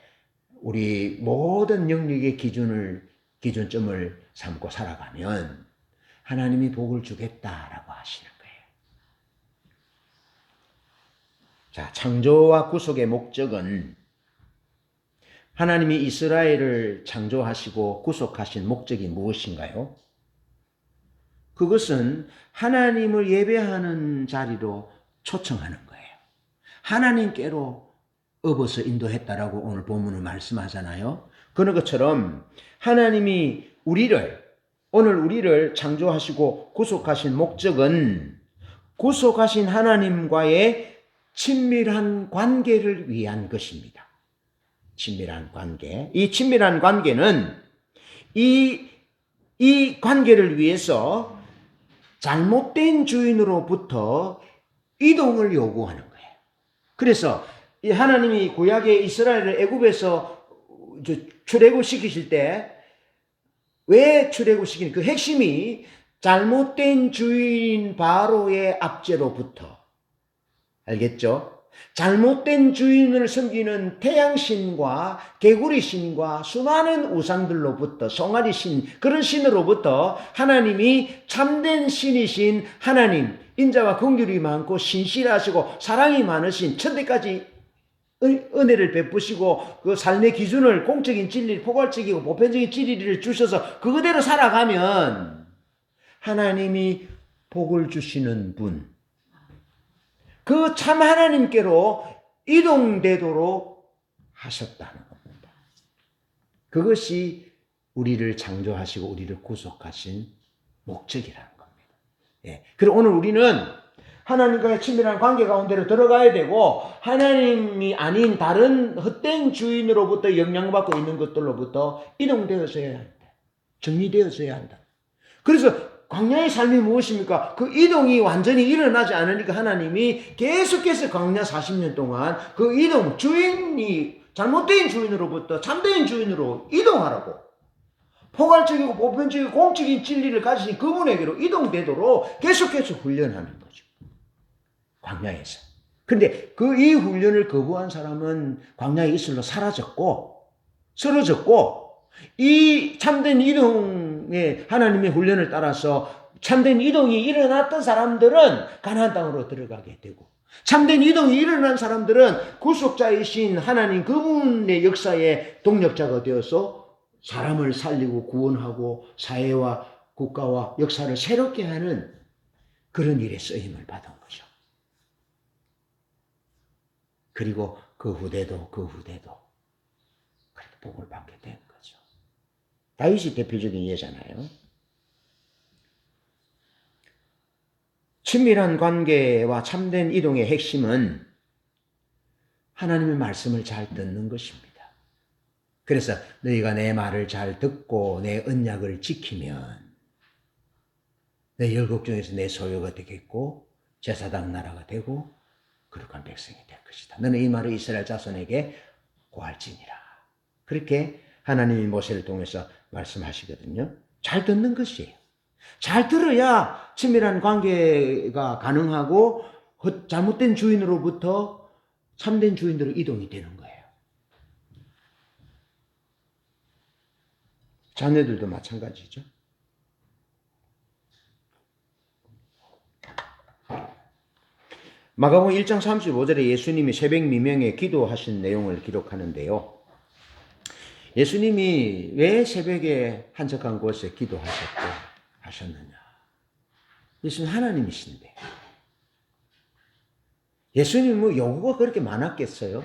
우리 모든 영역의 기준점을 삼고 살아가면 하나님이 복을 주겠다라고 하시는 거예요. 자, 창조와 구속의 목적은, 하나님이 이스라엘을 창조하시고 구속하신 목적이 무엇인가요? 그것은 하나님을 예배하는 자리로 초청하는 거예요. 하나님께로 업어서 인도했다라고 오늘 본문은 말씀하잖아요. 그런 것처럼 하나님이 오늘 우리를 창조하시고 구속하신 목적은 구속하신 하나님과의 친밀한 관계를 위한 것입니다. 친밀한 관계. 이 친밀한 관계는 이 관계를 위해서 잘못된 주인으로부터 이동을 요구하는 거예요. 그래서 이 하나님이 구약의 이스라엘을 애굽에서 출애굽시키실 때 왜 출애굽시키는 그 핵심이 잘못된 주인 바로의 압제로부터, 알겠죠? 잘못된 주인을 섬기는 태양신과 개구리신과 수많은 우상들로부터, 송아리신, 그런 신으로부터 하나님이 참된 신이신 하나님, 인자와 긍휼이 많고 신실하시고 사랑이 많으신 천대까지 은혜를 베푸시고 그 삶의 기준을 공적인 진리, 포괄적이고 보편적인 진리를 주셔서 그대로 살아가면 하나님이 복을 주시는 분, 그 참 하나님께로 이동되도록 하셨다는 겁니다. 그것이 우리를 창조하시고 우리를 구속하신 목적이라는 겁니다. 예. 그리고 오늘 우리는 하나님과의 친밀한 관계 가운데로 들어가야 되고 하나님이 아닌 다른 헛된 주인으로부터 영향받고 있는 것들로부터 이동되어져야 한다. 정리되어져야 한다. 그래서 광야의 삶이 무엇입니까? 그 이동이 완전히 일어나지 않으니까 하나님이 계속해서 광야 40년 동안 그 이동, 주인이 잘못된 주인으로부터 참된 주인으로 이동하라고, 포괄적이고 보편적이고 공적인 진리를 가지신 그분에게로 이동되도록 계속해서 훈련하는 거죠. 광야에서. 그런데 이 훈련을 거부한 사람은 광야의 이슬로 사라졌고 쓰러졌고, 이 참된 이동의 하나님의 훈련을 따라서 참된 이동이 일어났던 사람들은 가나안 땅으로 들어가게 되고, 참된 이동이 일어난 사람들은 구속자이신 하나님 그분의 역사의 동력자가 되어서 사람을 살리고 구원하고 사회와 국가와 역사를 새롭게 하는 그런 일에 쓰임을 받은 거죠. 그리고 그 후대도 그렇게 복을 받게 된 거죠. 다윗이 대표적인 예잖아요. 친밀한 관계와 참된 이동의 핵심은 하나님의 말씀을 잘 듣는 것입니다. 그래서 너희가 내 말을 잘 듣고 내 언약을 지키면 내 열국 중에서 내 소유가 되겠고 제사장 나라가 되고 거룩한 백성이 될 것이다. 너는 이 말을 이스라엘 자손에게 고할지니라. 그렇게 하나님이 모세를 통해서 말씀하시거든요. 잘 듣는 것이에요. 잘 들어야 친밀한 관계가 가능하고 잘못된 주인으로부터 참된 주인으로 이동이 되는 거예요. 자녀들도 마찬가지죠. 마가복음 1장 35절에 예수님이 새벽 미명에 기도하신 내용을 기록하는데요. 예수님이 왜 새벽에 한적한 곳에 하셨느냐? 예수님 하나님이신데. 예수님은 뭐 요구가 그렇게 많았겠어요?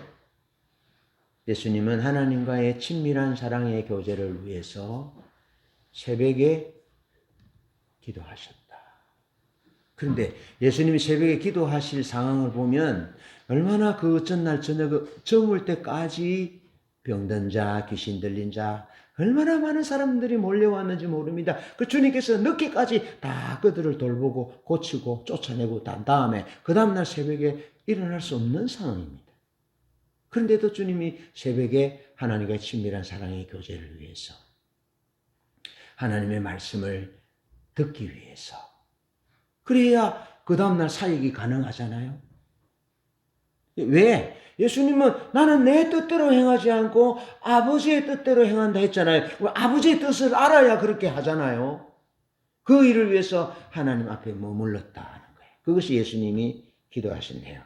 예수님은 하나님과의 친밀한 사랑의 교제를 위해서 새벽에 기도하셨다. 그런데 예수님이 새벽에 기도하실 상황을 보면 얼마나 그 전날 저녁 저물 때까지 병든 자, 귀신 들린 자, 얼마나 많은 사람들이 몰려왔는지 모릅니다. 그 주님께서 늦게까지 다 그들을 돌보고 고치고 쫓아내고 난 다음에 그 다음날 새벽에 일어날 수 없는 상황입니다. 그런데도 주님이 새벽에 하나님과의 친밀한 사랑의 교제를 위해서, 하나님의 말씀을 듣기 위해서, 그래야 그 다음날 사역이 가능하잖아요. 왜? 예수님은 나는 내 뜻대로 행하지 않고 아버지의 뜻대로 행한다 했잖아요. 아버지의 뜻을 알아야 그렇게 하잖아요. 그 일을 위해서 하나님 앞에 머물렀다 하는 거예요. 그것이 예수님이 기도하신 내용이에요.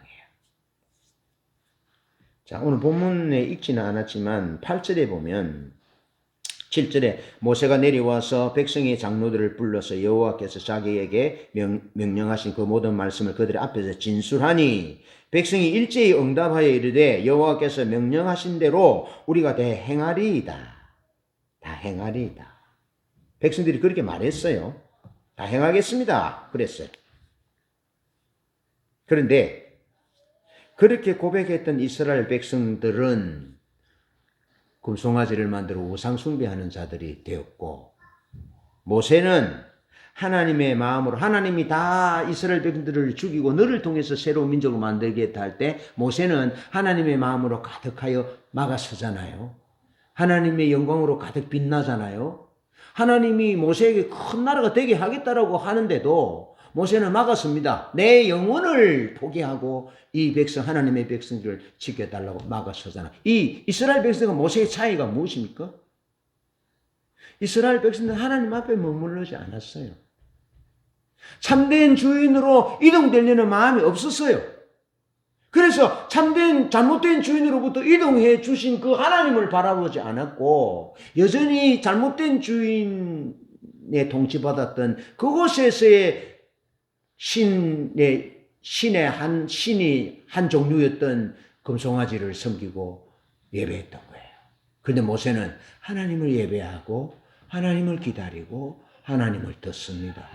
자, 오늘 본문에 읽지는 않았지만 8절에 보면 7절에 모세가 내려와서 백성의 장로들을 불러서 여호와께서 자기에게 명령하신 그 모든 말씀을 그들 앞에서 진술하니 백성이 일제히 응답하여 이르되 여호와께서 명령하신 대로 우리가 다 행하리이다. 행하리이다. 백성들이 그렇게 말했어요. 다 행하겠습니다. 그랬어요. 그런데 그렇게 고백했던 이스라엘 백성들은 금송아지를 만들어 우상 숭배하는 자들이 되었고, 모세는 하나님의 마음으로 하나님이 다 이스라엘 백성들을 죽이고 너를 통해서 새로운 민족을 만들겠다 할 때 모세는 하나님의 마음으로 가득하여 막아서잖아요. 하나님의 영광으로 가득 빛나잖아요. 하나님이 모세에게 큰 나라가 되게 하겠다라고 하는데도 모세는 막았습니다. 내 영혼을 포기하고 이 백성, 하나님의 백성들을 지켜달라고 막아서잖아. 이 이스라엘 백성과 모세의 차이가 무엇입니까? 이스라엘 백성들은 하나님 앞에 머무르지 않았어요. 참된 주인으로 이동되려는 마음이 없었어요. 그래서 잘못된 주인으로부터 이동해 주신 그 하나님을 바라보지 않았고, 여전히 잘못된 주인의 통치받았던 그곳에서의 신이 한 종류였던 금송아지를 섬기고 예배했던 거예요. 그런데 모세는 하나님을 예배하고 하나님을 기다리고 하나님을 듣습니다.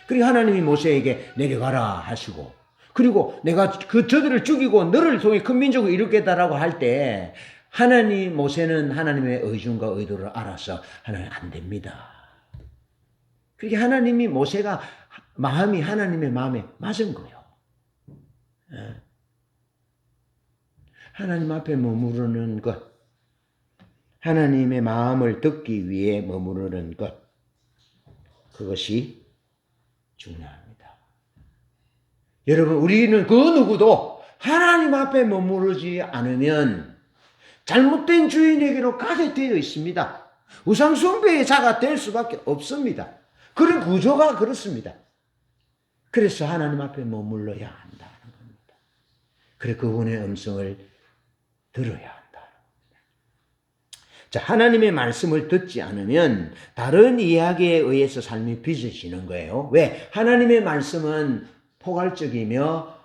그리고 하나님이 모세에게 내려가라 하시고, 그리고 내가 저들을 죽이고 너를 통해 큰 민족을 이루겠다라고 할 때 모세는 하나님의 의중과 의도를 알아서 하나님 안 됩니다. 그렇게 하나님이 모세가 마음이 하나님의 마음에 맞은 거예요. 하나님 앞에 머무르는 것, 하나님의 마음을 듣기 위해 머무르는 것, 그것이 중요합니다. 여러분, 우리는 그 누구도 하나님 앞에 머무르지 않으면 잘못된 주인에게로 가게 되어 있습니다. 우상숭배의 자가 될 수밖에 없습니다. 그런 구조가 그렇습니다. 그래서 하나님 앞에 머물러야 한다는 겁니다. 그래 그분의 음성을 들어야 한다는 겁니다. 자, 하나님의 말씀을 듣지 않으면 다른 이야기에 의해서 삶이 빚어지는 거예요. 왜? 하나님의 말씀은 포괄적이며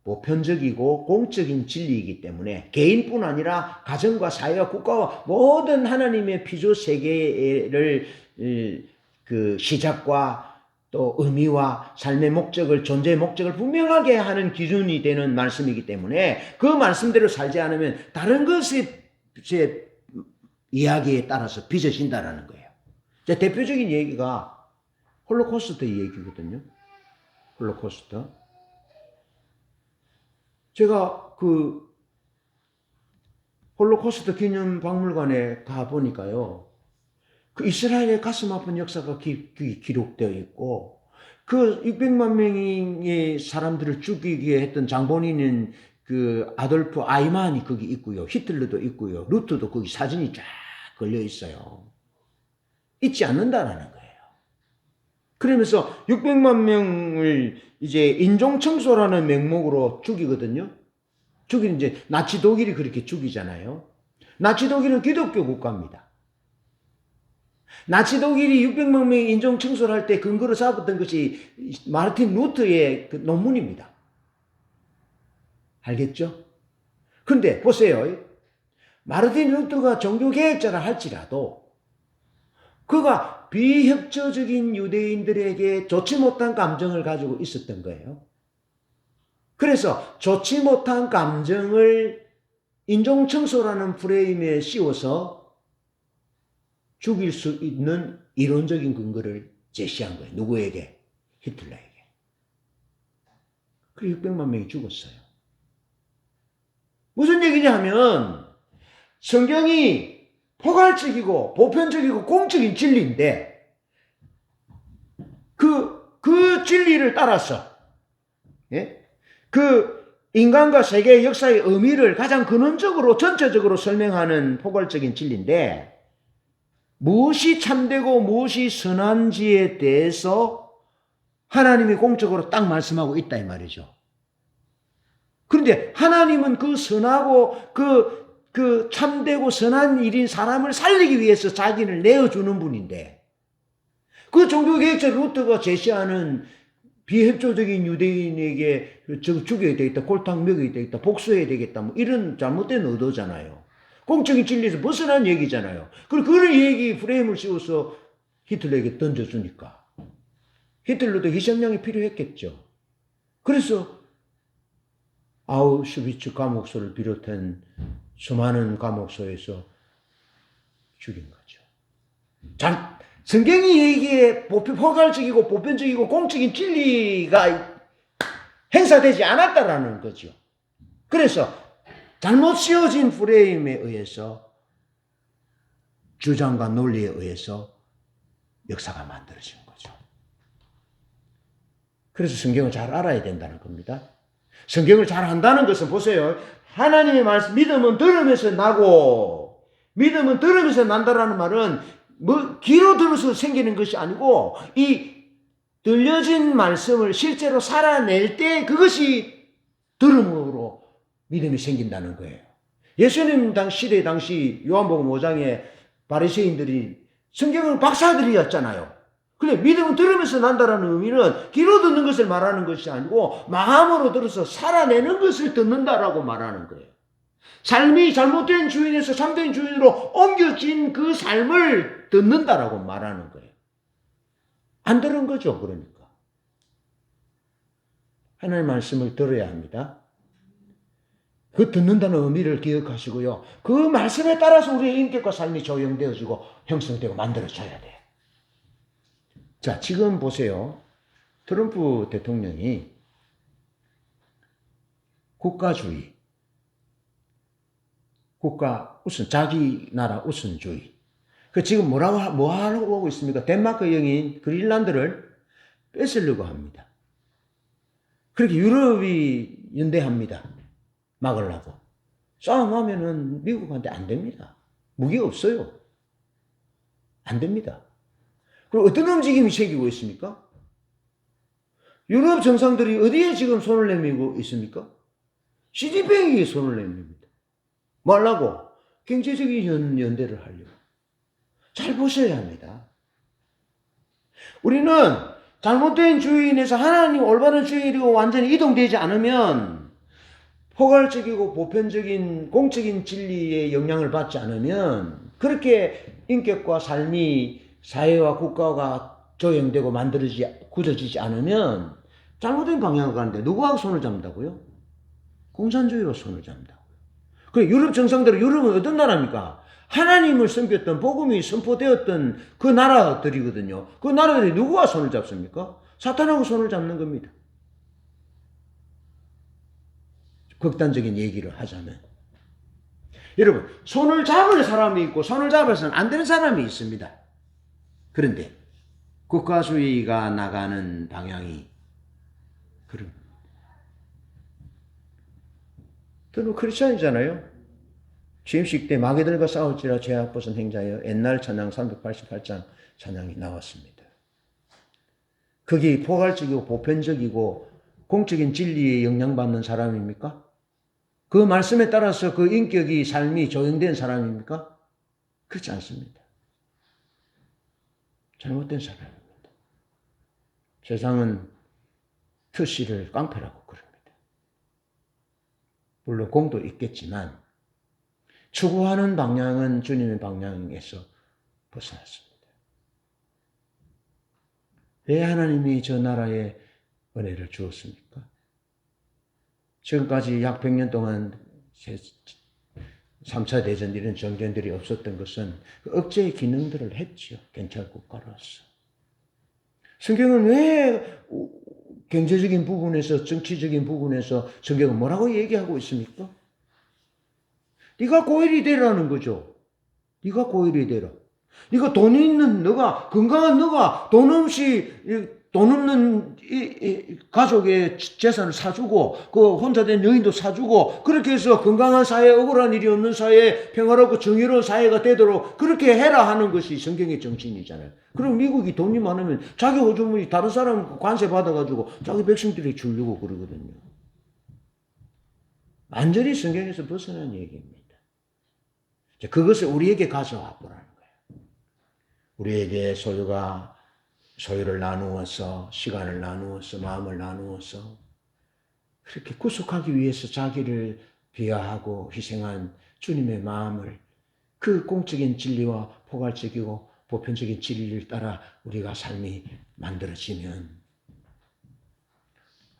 보편적이고 공적인 진리이기 때문에 개인뿐 아니라 가정과 사회와 국가와 모든 하나님의 피조 세계를 그 시작과 또 의미와 삶의 목적을, 존재의 목적을 분명하게 하는 기준이 되는 말씀이기 때문에 그 말씀대로 살지 않으면 다른 것의 이야기에 따라서 빚어진다는 거예요. 대표적인 얘기가 홀로코스트 얘기거든요. 홀로코스트. 제가 그 홀로코스트 기념 박물관에 가 보니까요, 그 이스라엘의 가슴 아픈 역사가 기록되어 있고, 그 600만 명의 사람들을 죽이게 했던 장본인은 그 아돌프 아이만이 거기 있고요, 히틀러도 있고요, 루트도 거기 사진이 쫙 걸려 있어요. 잊지 않는다라는 거예요. 그러면서 600만 명을 이제 인종청소라는 명목으로 죽이거든요. 이제 나치 독일이 그렇게 죽이잖아요. 나치 독일은 기독교 국가입니다. 나치 독일이 600만 명의 인종청소를 할 때 근거로 잡았던 것이 마르틴 루터의 그 논문입니다. 알겠죠? 근데 보세요. 마르틴 루터가 종교개혁자라 할지라도 그가 비협조적인 유대인들에게 좋지 못한 감정을 가지고 있었던 거예요. 그래서 좋지 못한 감정을 인종청소라는 프레임에 씌워서 죽일 수 있는 이론적인 근거를 제시한 거예요. 누구에게? 히틀러에게. 그리고 600만 명이 죽었어요. 무슨 얘기냐 하면 성경이 포괄적이고 보편적이고 공적인 진리인데 그 진리를 따라서 그 인간과 세계의 역사의 의미를 가장 근원적으로 전체적으로 설명하는 포괄적인 진리인데 무엇이 참되고 무엇이 선한지에 대해서 하나님이 공적으로 딱 말씀하고 있다 이 말이죠. 그런데 하나님은 그 선하고 그 참되고 선한 일인 사람을 살리기 위해서 자기를 내어주는 분인데 그 종교개혁자 루터가 제시하는 비협조적인 유대인에게 죽여야 되겠다, 골탕 먹여야 되겠다, 복수해야 되겠다, 뭐 이런 잘못된 의도잖아요. 공적인 진리에서 벗어난 얘기잖아요. 그리고 그런 얘기 프레임을 씌워서 히틀러에게 던져주니까 히틀러도 희생양이 필요했겠죠. 그래서 아우슈비츠 감옥소를 비롯한 수많은 감옥소에서 죽인 거죠. 성경이 얘기에 포괄적이고 보편적이고 공적인 진리가 행사되지 않았다라는 거죠. 그래서 잘못 씌워진 프레임에 의해서 주장과 논리에 의해서 역사가 만들어진 거죠. 그래서 성경을 잘 알아야 된다는 겁니다. 성경을 잘 안다는 것은 보세요. 하나님의 말씀, 믿음은 들으면서 나고, 믿음은 들으면서 난다라는 말은 귀로 들어서 생기는 것이 아니고, 이 들려진 말씀을 실제로 살아낼 때 그것이 들음으로 믿음이 생긴다는 거예요. 예수님 시대 당시 요한복음 5장에 바리새인들이 성경은 박사들이었잖아요. 그래, 믿음은 들으면서 난다라는 의미는 귀로 듣는 것을 말하는 것이 아니고 마음으로 들어서 살아내는 것을 듣는다라고 말하는 거예요. 삶이 잘못된 주인에서 참된 주인으로 옮겨진 그 삶을 듣는다라고 말하는 거예요. 안 들은 거죠, 그러니까. 하나님의 말씀을 들어야 합니다. 그 듣는다는 의미를 기억하시고요. 그 말씀에 따라서 우리의 인격과 삶이 조형되어지고 형성되고 만들어져야 돼요. 자, 지금 보세요. 트럼프 대통령이 국가주의, 국가 우선, 자기 나라 우선주의. 그 지금 뭐 하려고 하고 있습니까? 덴마크 영인 그린란드를 뺏으려고 합니다. 그렇게 유럽이 연대합니다. 막으려고. 싸움하면은 미국한테 안 됩니다. 무기가 없어요. 안 됩니다. 그럼 어떤 움직임이 생기고 있습니까? 유럽 정상들이 어디에 지금 손을 내밀고 있습니까? 시진핑에게 손을 내밉니다. 뭐 하려고? 경제적인 연대를 하려고. 잘 보셔야 합니다. 우리는 잘못된 주인에서 하나님 올바른 주인으로 완전히 이동되지 않으면, 포괄적이고 보편적인 공적인 진리의 영향을 받지 않으면, 그렇게 인격과 삶이 사회와 국가가 조형되고 굳어지지 않으면 잘못된 방향으로 가는데 누구하고 손을 잡는다고요? 공산주의와 손을 잡는다고요. 그래, 유럽 정상들은, 유럽은 어떤 나라입니까? 하나님을 섬겼던, 복음이 선포되었던 그 나라들이거든요. 그 나라들이 누구와 손을 잡습니까? 사탄하고 손을 잡는 겁니다. 극단적인 얘기를 하자면. 여러분, 손을 잡을 사람이 있고 손을 잡아서는 안 되는 사람이 있습니다. 그런데 국가주의가 나가는 방향이 그런. 저는 크리스천이잖아요. 취임식 때 마귀들과 싸울지라 죄악 벗은 행자여, 옛날 찬양 388장 찬양이 나왔습니다. 그게 포괄적이고 보편적이고 공적인 진리에 영향받는 사람입니까? 그 말씀에 따라서 그 인격이, 삶이 조형된 사람입니까? 그렇지 않습니다. 잘못된 사람입니다. 세상은 트씨를 깡패라고 그럽니다. 물론 공도 있겠지만 추구하는 방향은 주님의 방향에서 벗어났습니다. 왜 하나님이 저 나라에 은혜를 주었습니까? 지금까지 약 100년 동안 3차 대전 이런 정전들이 없었던 것은 그 억제의 기능들을 했죠. 경찰 국가로서. 성경은 왜 경제적인 부분에서, 정치적인 부분에서 성경은 뭐라고 얘기하고 있습니까? 네가 고일이 되라는 거죠. 네가 고일이 되라. 네가 돈 있는 너가, 건강한 너가 돈 없는 가족의 재산을 사주고, 그 혼자 된 여인도 사주고, 그렇게 해서 건강한 사회, 억울한 일이 없는 사회, 평화롭고 정의로운 사회가 되도록 그렇게 해라 하는 것이 성경의 정신이잖아요. 그럼 미국이 돈이 많으면 자기 호주머니 다른 사람 관세 받아가지고 자기 백성들이 주려고 그러거든요. 완전히 성경에서 벗어난 얘기입니다. 그것을 우리에게 가져와 보라는 거예요. 우리에게 소유를 나누어서, 시간을 나누어서, 마음을 나누어서 그렇게 구속하기 위해서 자기를 비하하고 희생한 주님의 마음을 그 공적인 진리와 포괄적이고 보편적인 진리를 따라 우리가 삶이 만들어지면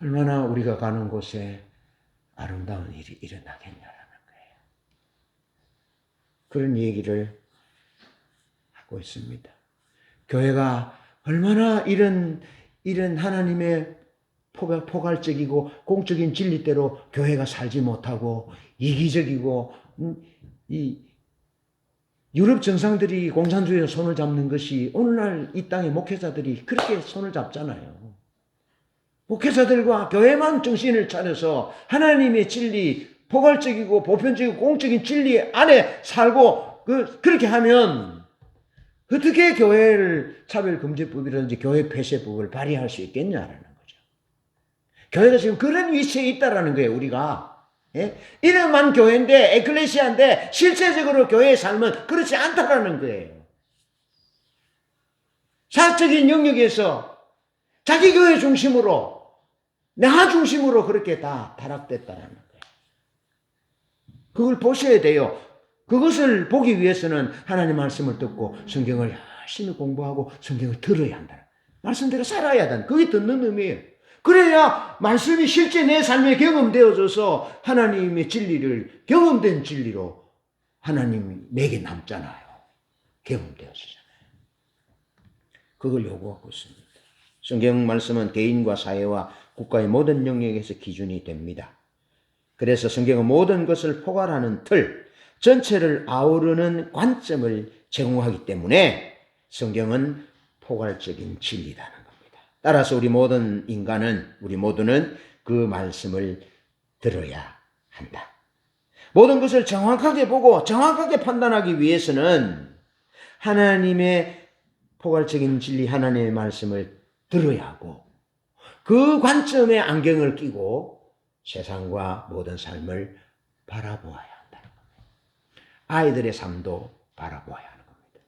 얼마나 우리가 가는 곳에 아름다운 일이 일어나겠냐라는 거예요. 그런 얘기를 하고 있습니다. 교회가 얼마나 이런 하나님의 포괄적이고 공적인 진리대로 교회가 살지 못하고 이기적이고 이 유럽 정상들이 공산주의에 손을 잡는 것이 오늘날 이 땅의 목회자들이 그렇게 손을 잡잖아요. 목회자들과 교회만 정신을 차려서 하나님의 진리, 포괄적이고 보편적이고 공적인 진리 안에 살고 그렇게 하면 어떻게 교회를 차별금지법이라든지 교회 폐쇄법을 발휘할 수 있겠냐라는 거죠. 교회가 지금 그런 위치에 있다라는 거예요, 우리가. 예? 이름만 교회인데, 에클레시아인데, 실제적으로 교회의 삶은 그렇지 않다라는 거예요. 사적인 영역에서 자기 교회 중심으로, 나 중심으로 그렇게 다 타락됐다라는 거예요. 그걸 보셔야 돼요. 그것을 보기 위해서는 하나님 말씀을 듣고 성경을 열심히 공부하고 성경을 들어야 한다. 말씀대로 살아야 한다. 그게 듣는 의미예요. 그래야 말씀이 실제 내 삶에 경험되어져서 하나님의 진리를 경험된 진리로 하나님이 내게 남잖아요. 경험되어지잖아요. 그걸 요구하고 있습니다. 성경 말씀은 개인과 사회와 국가의 모든 영역에서 기준이 됩니다. 그래서 성경은 모든 것을 포괄하는 틀, 전체를 아우르는 관점을 제공하기 때문에 성경은 포괄적인 진리라는 겁니다. 따라서 우리 모든 인간은, 우리 모두는 그 말씀을 들어야 한다. 모든 것을 정확하게 보고 정확하게 판단하기 위해서는 하나님의 포괄적인 진리, 하나님의 말씀을 들어야 하고 그 관점에 안경을 끼고 세상과 모든 삶을 바라보아야 한다는 겁니다. 아이들의 삶도 바라보아야 하는 겁니다.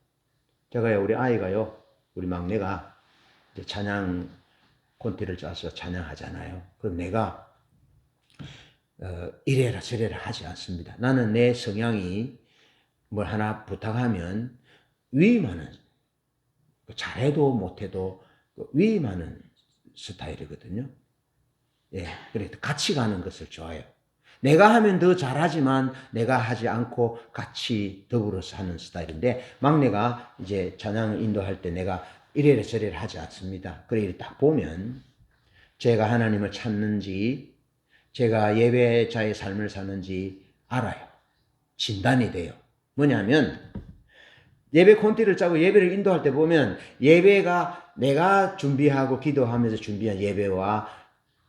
제가요, 우리 아이가요, 우리 막내가 찬양 콘티를 짜서 찬양하잖아요. 그럼 내가 이래라 저래라 하지 않습니다. 나는 내 성향이 뭘 하나 부탁하면 위임하는, 잘해도 못해도 위임하는 스타일이거든요. 예, 그래서 같이 가는 것을 좋아해요. 내가 하면 더 잘하지만 내가 하지 않고 같이 더불어서 하는 스타일인데, 막내가 이제 찬양을 인도할 때 내가 이래라 저래라 하지 않습니다. 그래 딱 보면 제가 하나님을 찾는지 제가 예배자의 삶을 사는지 알아요. 진단이 돼요. 뭐냐면 예배 콘티를 짜고 예배를 인도할 때 보면 예배가 내가 준비하고 기도하면서 준비한 예배와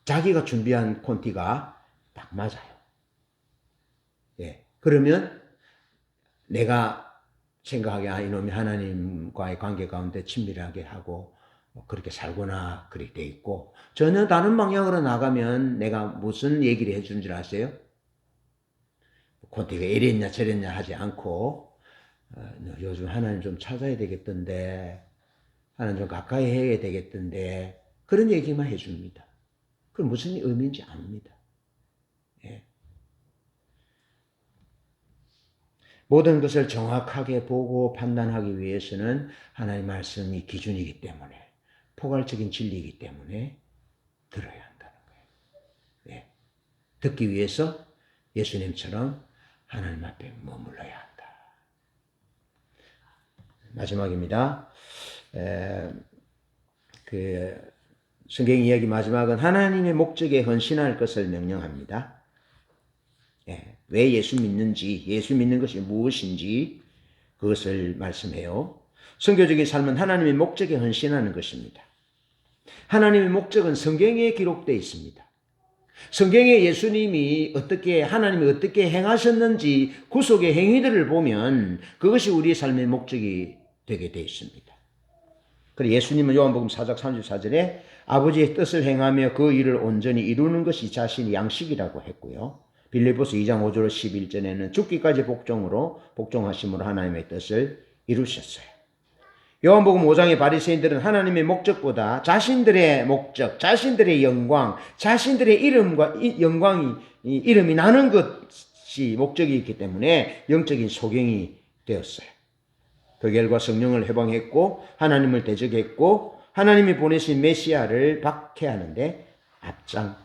자기가 준비한 콘티가 딱 맞아요. 예. 그러면 내가 생각하기에 이놈이 하나님과의 관계 가운데 친밀하게 하고 그렇게 살구나 그렇게 돼 있고, 전혀 다른 방향으로 나가면 내가 무슨 얘기를 해준 줄 아세요? 콘티가 이랬냐 저랬냐 하지 않고 요즘 하나님 좀 찾아야 되겠던데, 하나님 좀 가까이 해야 되겠던데, 그런 얘기만 해줍니다. 그건 무슨 의미인지 압니다. 예. 모든 것을 정확하게 보고 판단하기 위해서는 하나님의 말씀이 기준이기 때문에, 포괄적인 진리이기 때문에 들어야 한다는 거예요. 예. 듣기 위해서 예수님처럼 하나님 앞에 머물러야 한다. 마지막입니다. 성경 이야기 마지막은 하나님의 목적에 헌신할 것을 명령합니다. 예. 왜 예수 믿는지, 예수 믿는 것이 무엇인지 그것을 말씀해요. 선교적인 삶은 하나님의 목적에 헌신하는 것입니다. 하나님의 목적은 성경에 기록되어 있습니다. 성경에 예수님이 하나님이 어떻게 행하셨는지 구속의 행위들을 보면 그것이 우리의 삶의 목적이 되게 되어 있습니다. 그리고 예수님은 요한복음 4장 34절에 아버지의 뜻을 행하며 그 일을 온전히 이루는 것이 자신의 양식이라고 했고요. 빌립보서 2장 5절 11절에는 죽기까지 복종하심으로 하나님의 뜻을 이루셨어요. 요한복음 5장의 바리새인들은 하나님의 목적보다 자신들의 목적, 자신들의 영광, 자신들의 이름과 이름이 나는 것이 것이 목적이 있기 때문에 영적인 소경이 되었어요. 그 결과 성령을 해방했고 하나님을 대적했고 하나님이 보내신 메시아를 박해하는데 앞장섰습니다.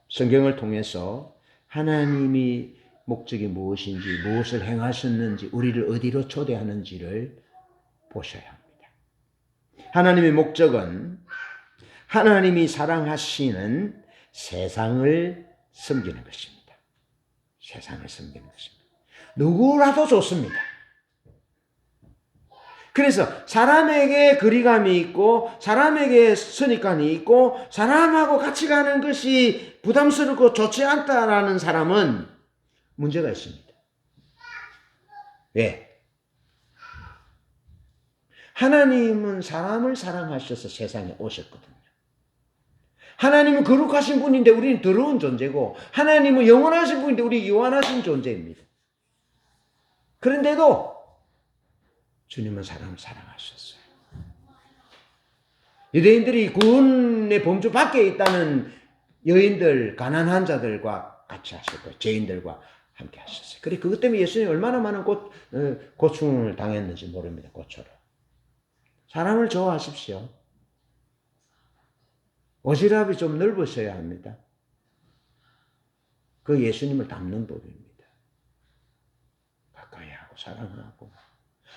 성경을 통해서 하나님이 목적이 무엇인지, 무엇을 행하셨는지, 우리를 어디로 초대하는지를 보셔야 합니다. 하나님의 목적은 하나님이 사랑하시는 세상을 섬기는 것입니다. 세상을 섬기는 것입니다. 누구라도 좋습니다. 그래서 사람에게 거리감이 있고 사람에게 선입관이 있고 사람하고 같이 가는 것이 부담스럽고 좋지 않다라는 사람은 문제가 있습니다. 왜? 하나님은 사람을 사랑하셔서 세상에 오셨거든요. 하나님은 거룩하신 분인데 우리는 더러운 존재고 하나님은 영원하신 분인데 우리 유한하신 존재입니다. 그런데도 주님은 사람을 사랑하셨어요. 유대인들이 구원의 범주 밖에 있다는 여인들, 가난한 자들과 같이 하셨고 죄인들과 함께 하셨어요. 그래 그것 때문에 예수님이 얼마나 많은 고충을 당했는지 모릅니다. 고초를. 사람을 좋아하십시오. 오지랖이 좀 넓으셔야 합니다. 그 예수님을 닮는 법입니다. 가까이 하고 사랑하고.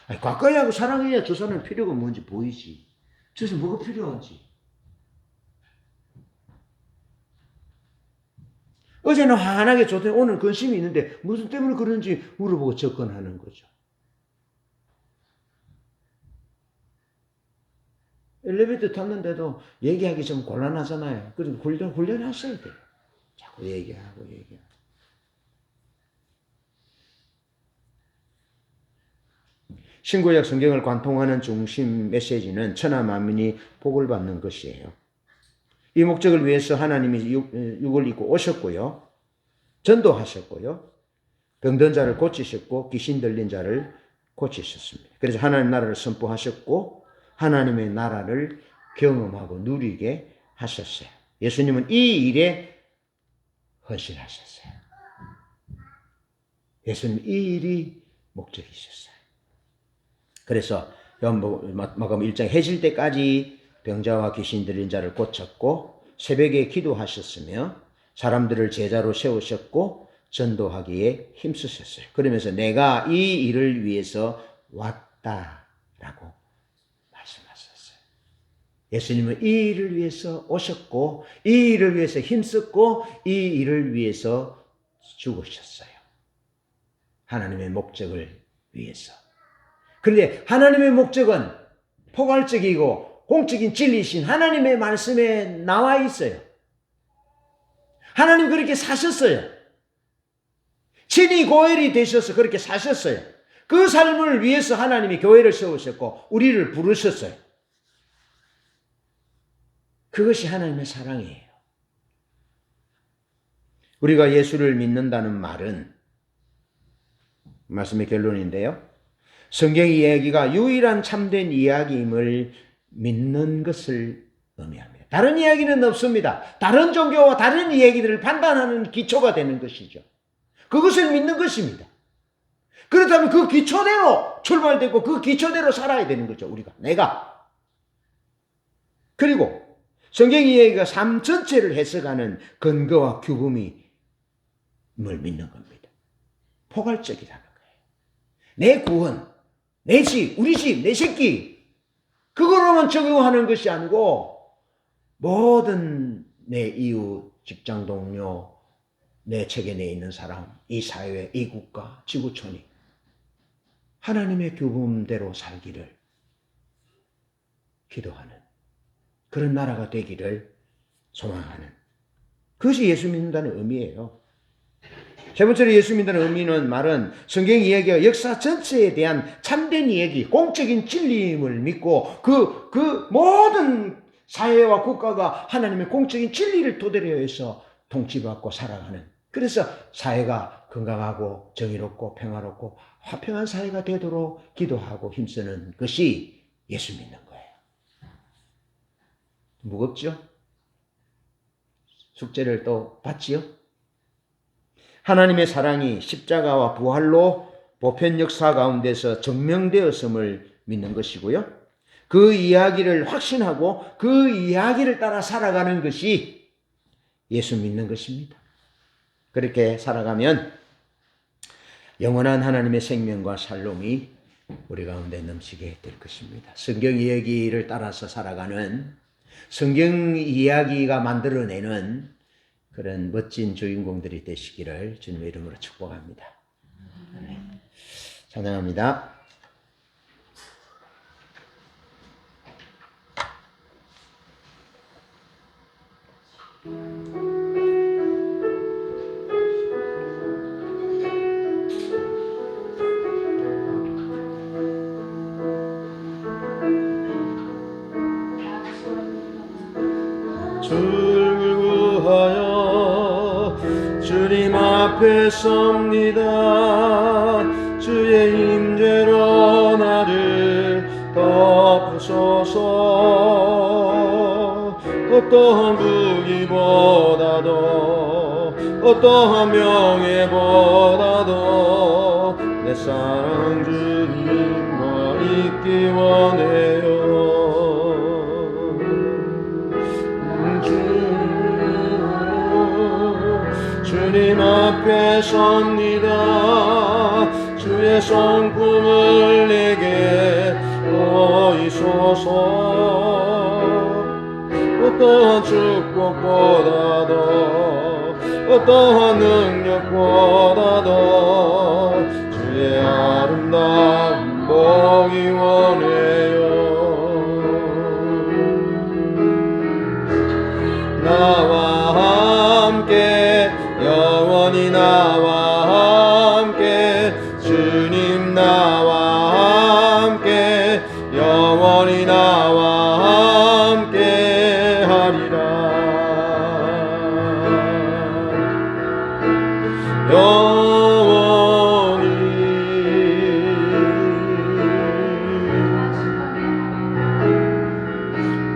아니, 가까이 하고 사랑해야 저 사람 필요가 뭔지 보이지. 저 사람 뭐가 필요한지. 어제는 환하게 좋더니 오늘 근심이 있는데 무슨 때문에 그런지 물어보고 접근하는 거죠. 엘리베이터 탔는데도 얘기하기 좀 곤란하잖아요. 그래서 훈련하셔야 돼요. 자꾸 얘기하고. 신구약 성경을 관통하는 중심 메시지는 천하 만민이 복을 받는 것이에요. 이 목적을 위해서 하나님이 육을 입고 오셨고요. 전도하셨고요. 병든 자를 고치셨고 귀신 들린 자를 고치셨습니다. 그래서 하나님 나라를 선포하셨고 하나님의 나라를 경험하고 누리게 하셨어요. 예수님은 이 일에 헌신하셨어요. 예수님 이 일이 목적이셨어요. 그래서 마가복음 1장 해질 때까지 병자와 귀신 들린 자를 고쳤고 새벽에 기도하셨으며 사람들을 제자로 세우셨고 전도하기에 힘쓰셨어요. 그러면서 내가 이 일을 위해서 왔다라고 말씀하셨어요. 예수님은 이 일을 위해서 오셨고 이 일을 위해서 힘썼고 이 일을 위해서 죽으셨어요. 하나님의 목적을 위해서. 그런데 하나님의 목적은 포괄적이고 공적인 진리이신 하나님의 말씀에 나와 있어요. 하나님 그렇게 사셨어요. 친히 고엘이 되셔서 그렇게 사셨어요. 그 삶을 위해서 하나님이 교회를 세우셨고 우리를 부르셨어요. 그것이 하나님의 사랑이에요. 우리가 예수를 믿는다는 말은 말씀의 결론인데요. 성경 이야기가 유일한 참된 이야기임을 믿는 것을 의미합니다. 다른 이야기는 없습니다. 다른 종교와 다른 이야기들을 판단하는 기초가 되는 것이죠. 그것을 믿는 것입니다. 그렇다면 그 기초대로 출발되고 그 기초대로 살아야 되는 거죠. 우리가. 내가. 그리고 성경 이야기가 삶 전체를 해석하는 근거와 규범임을 믿는 겁니다. 포괄적이라는 거예요. 내 구원, 내 집, 우리 집, 내 새끼 그거로만 적용하는 것이 아니고 모든 내 이웃, 직장 동료, 내 책에 내 있는 사람, 이 사회, 이 국가, 지구촌이 하나님의 규범대로 살기를 기도하는 그런 나라가 되기를 소망하는 그것이 예수 믿는다는 의미예요. 세 번째로 예수 믿는다는 의미는 말은 성경 이야기와 역사 전체에 대한 참된 이야기, 공적인 진리임을 믿고 그 모든 사회와 국가가 하나님의 공적인 진리를 토대로 해서 통치받고 살아가는 그래서 사회가 건강하고 정의롭고 평화롭고 화평한 사회가 되도록 기도하고 힘쓰는 것이 예수 믿는 거예요. 무겁죠? 숙제를 또 받지요. 하나님의 사랑이 십자가와 부활로 보편 역사 가운데서 증명되었음을 믿는 것이고요. 그 이야기를 확신하고 그 이야기를 따라 살아가는 것이 예수 믿는 것입니다. 그렇게 살아가면 영원한 하나님의 생명과 살롬이 우리 가운데 넘치게 될 것입니다. 성경 이야기를 따라서 살아가는, 성경 이야기가 만들어내는 그런 멋진 주인공들이 되시기를 주님의 이름으로 축복합니다. 찬양합니다. 주를 구하여 주님 앞에 섭니다. 주의 임재로 나를 덮으소서. 어떠한 부귀보다도 어떠한 명예보다도 내 사랑 주님과 있기 원해요. 주님 앞에 섭니다. 주의 성품을 내게 보이소서. 어떠한 축복보다도 어떠한 능력보다도 주의 아름다운 보기 원해요. 나와 함께 영원히 나와 함께 주님 나와 함께 영원히 나와 함께 하리라. 영원히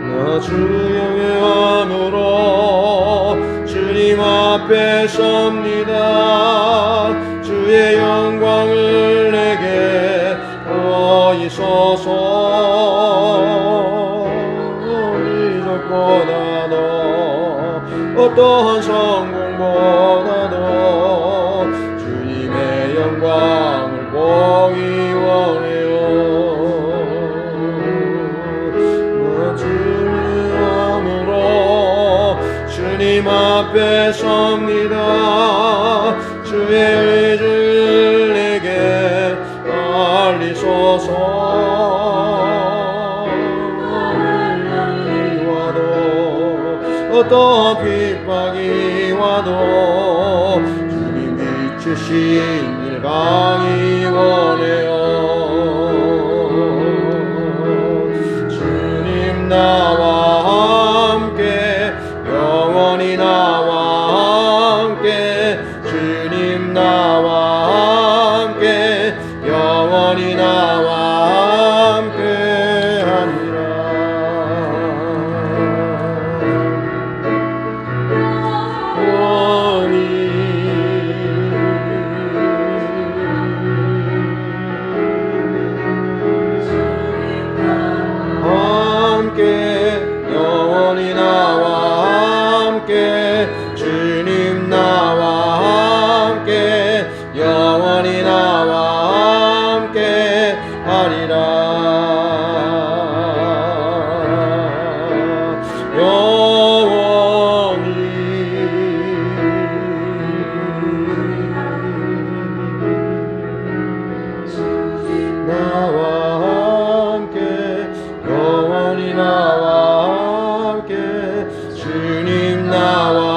나 주의 마음으로 주님 앞에 섭니다. 주의 영광을 내게 보이소서. 이적보다도 어떠한 성공보다도 주님의 영광을 보기 원해요. 나 주의 마음으로 주님 앞에 섭니다. 주의 의지를 내게 알리소서. 어떠한 핍박이 와도 주님 비추신 일방이 원해요. 주님 나와 함께 영원히 나와 함께 주님 나와 함께 영원히 나와 함께 하리라. 영원히 나와 함께 주님 나와 함께 영원히 나와 함께 하리라. 나와 함께 영원히 나와 함께 주님 나와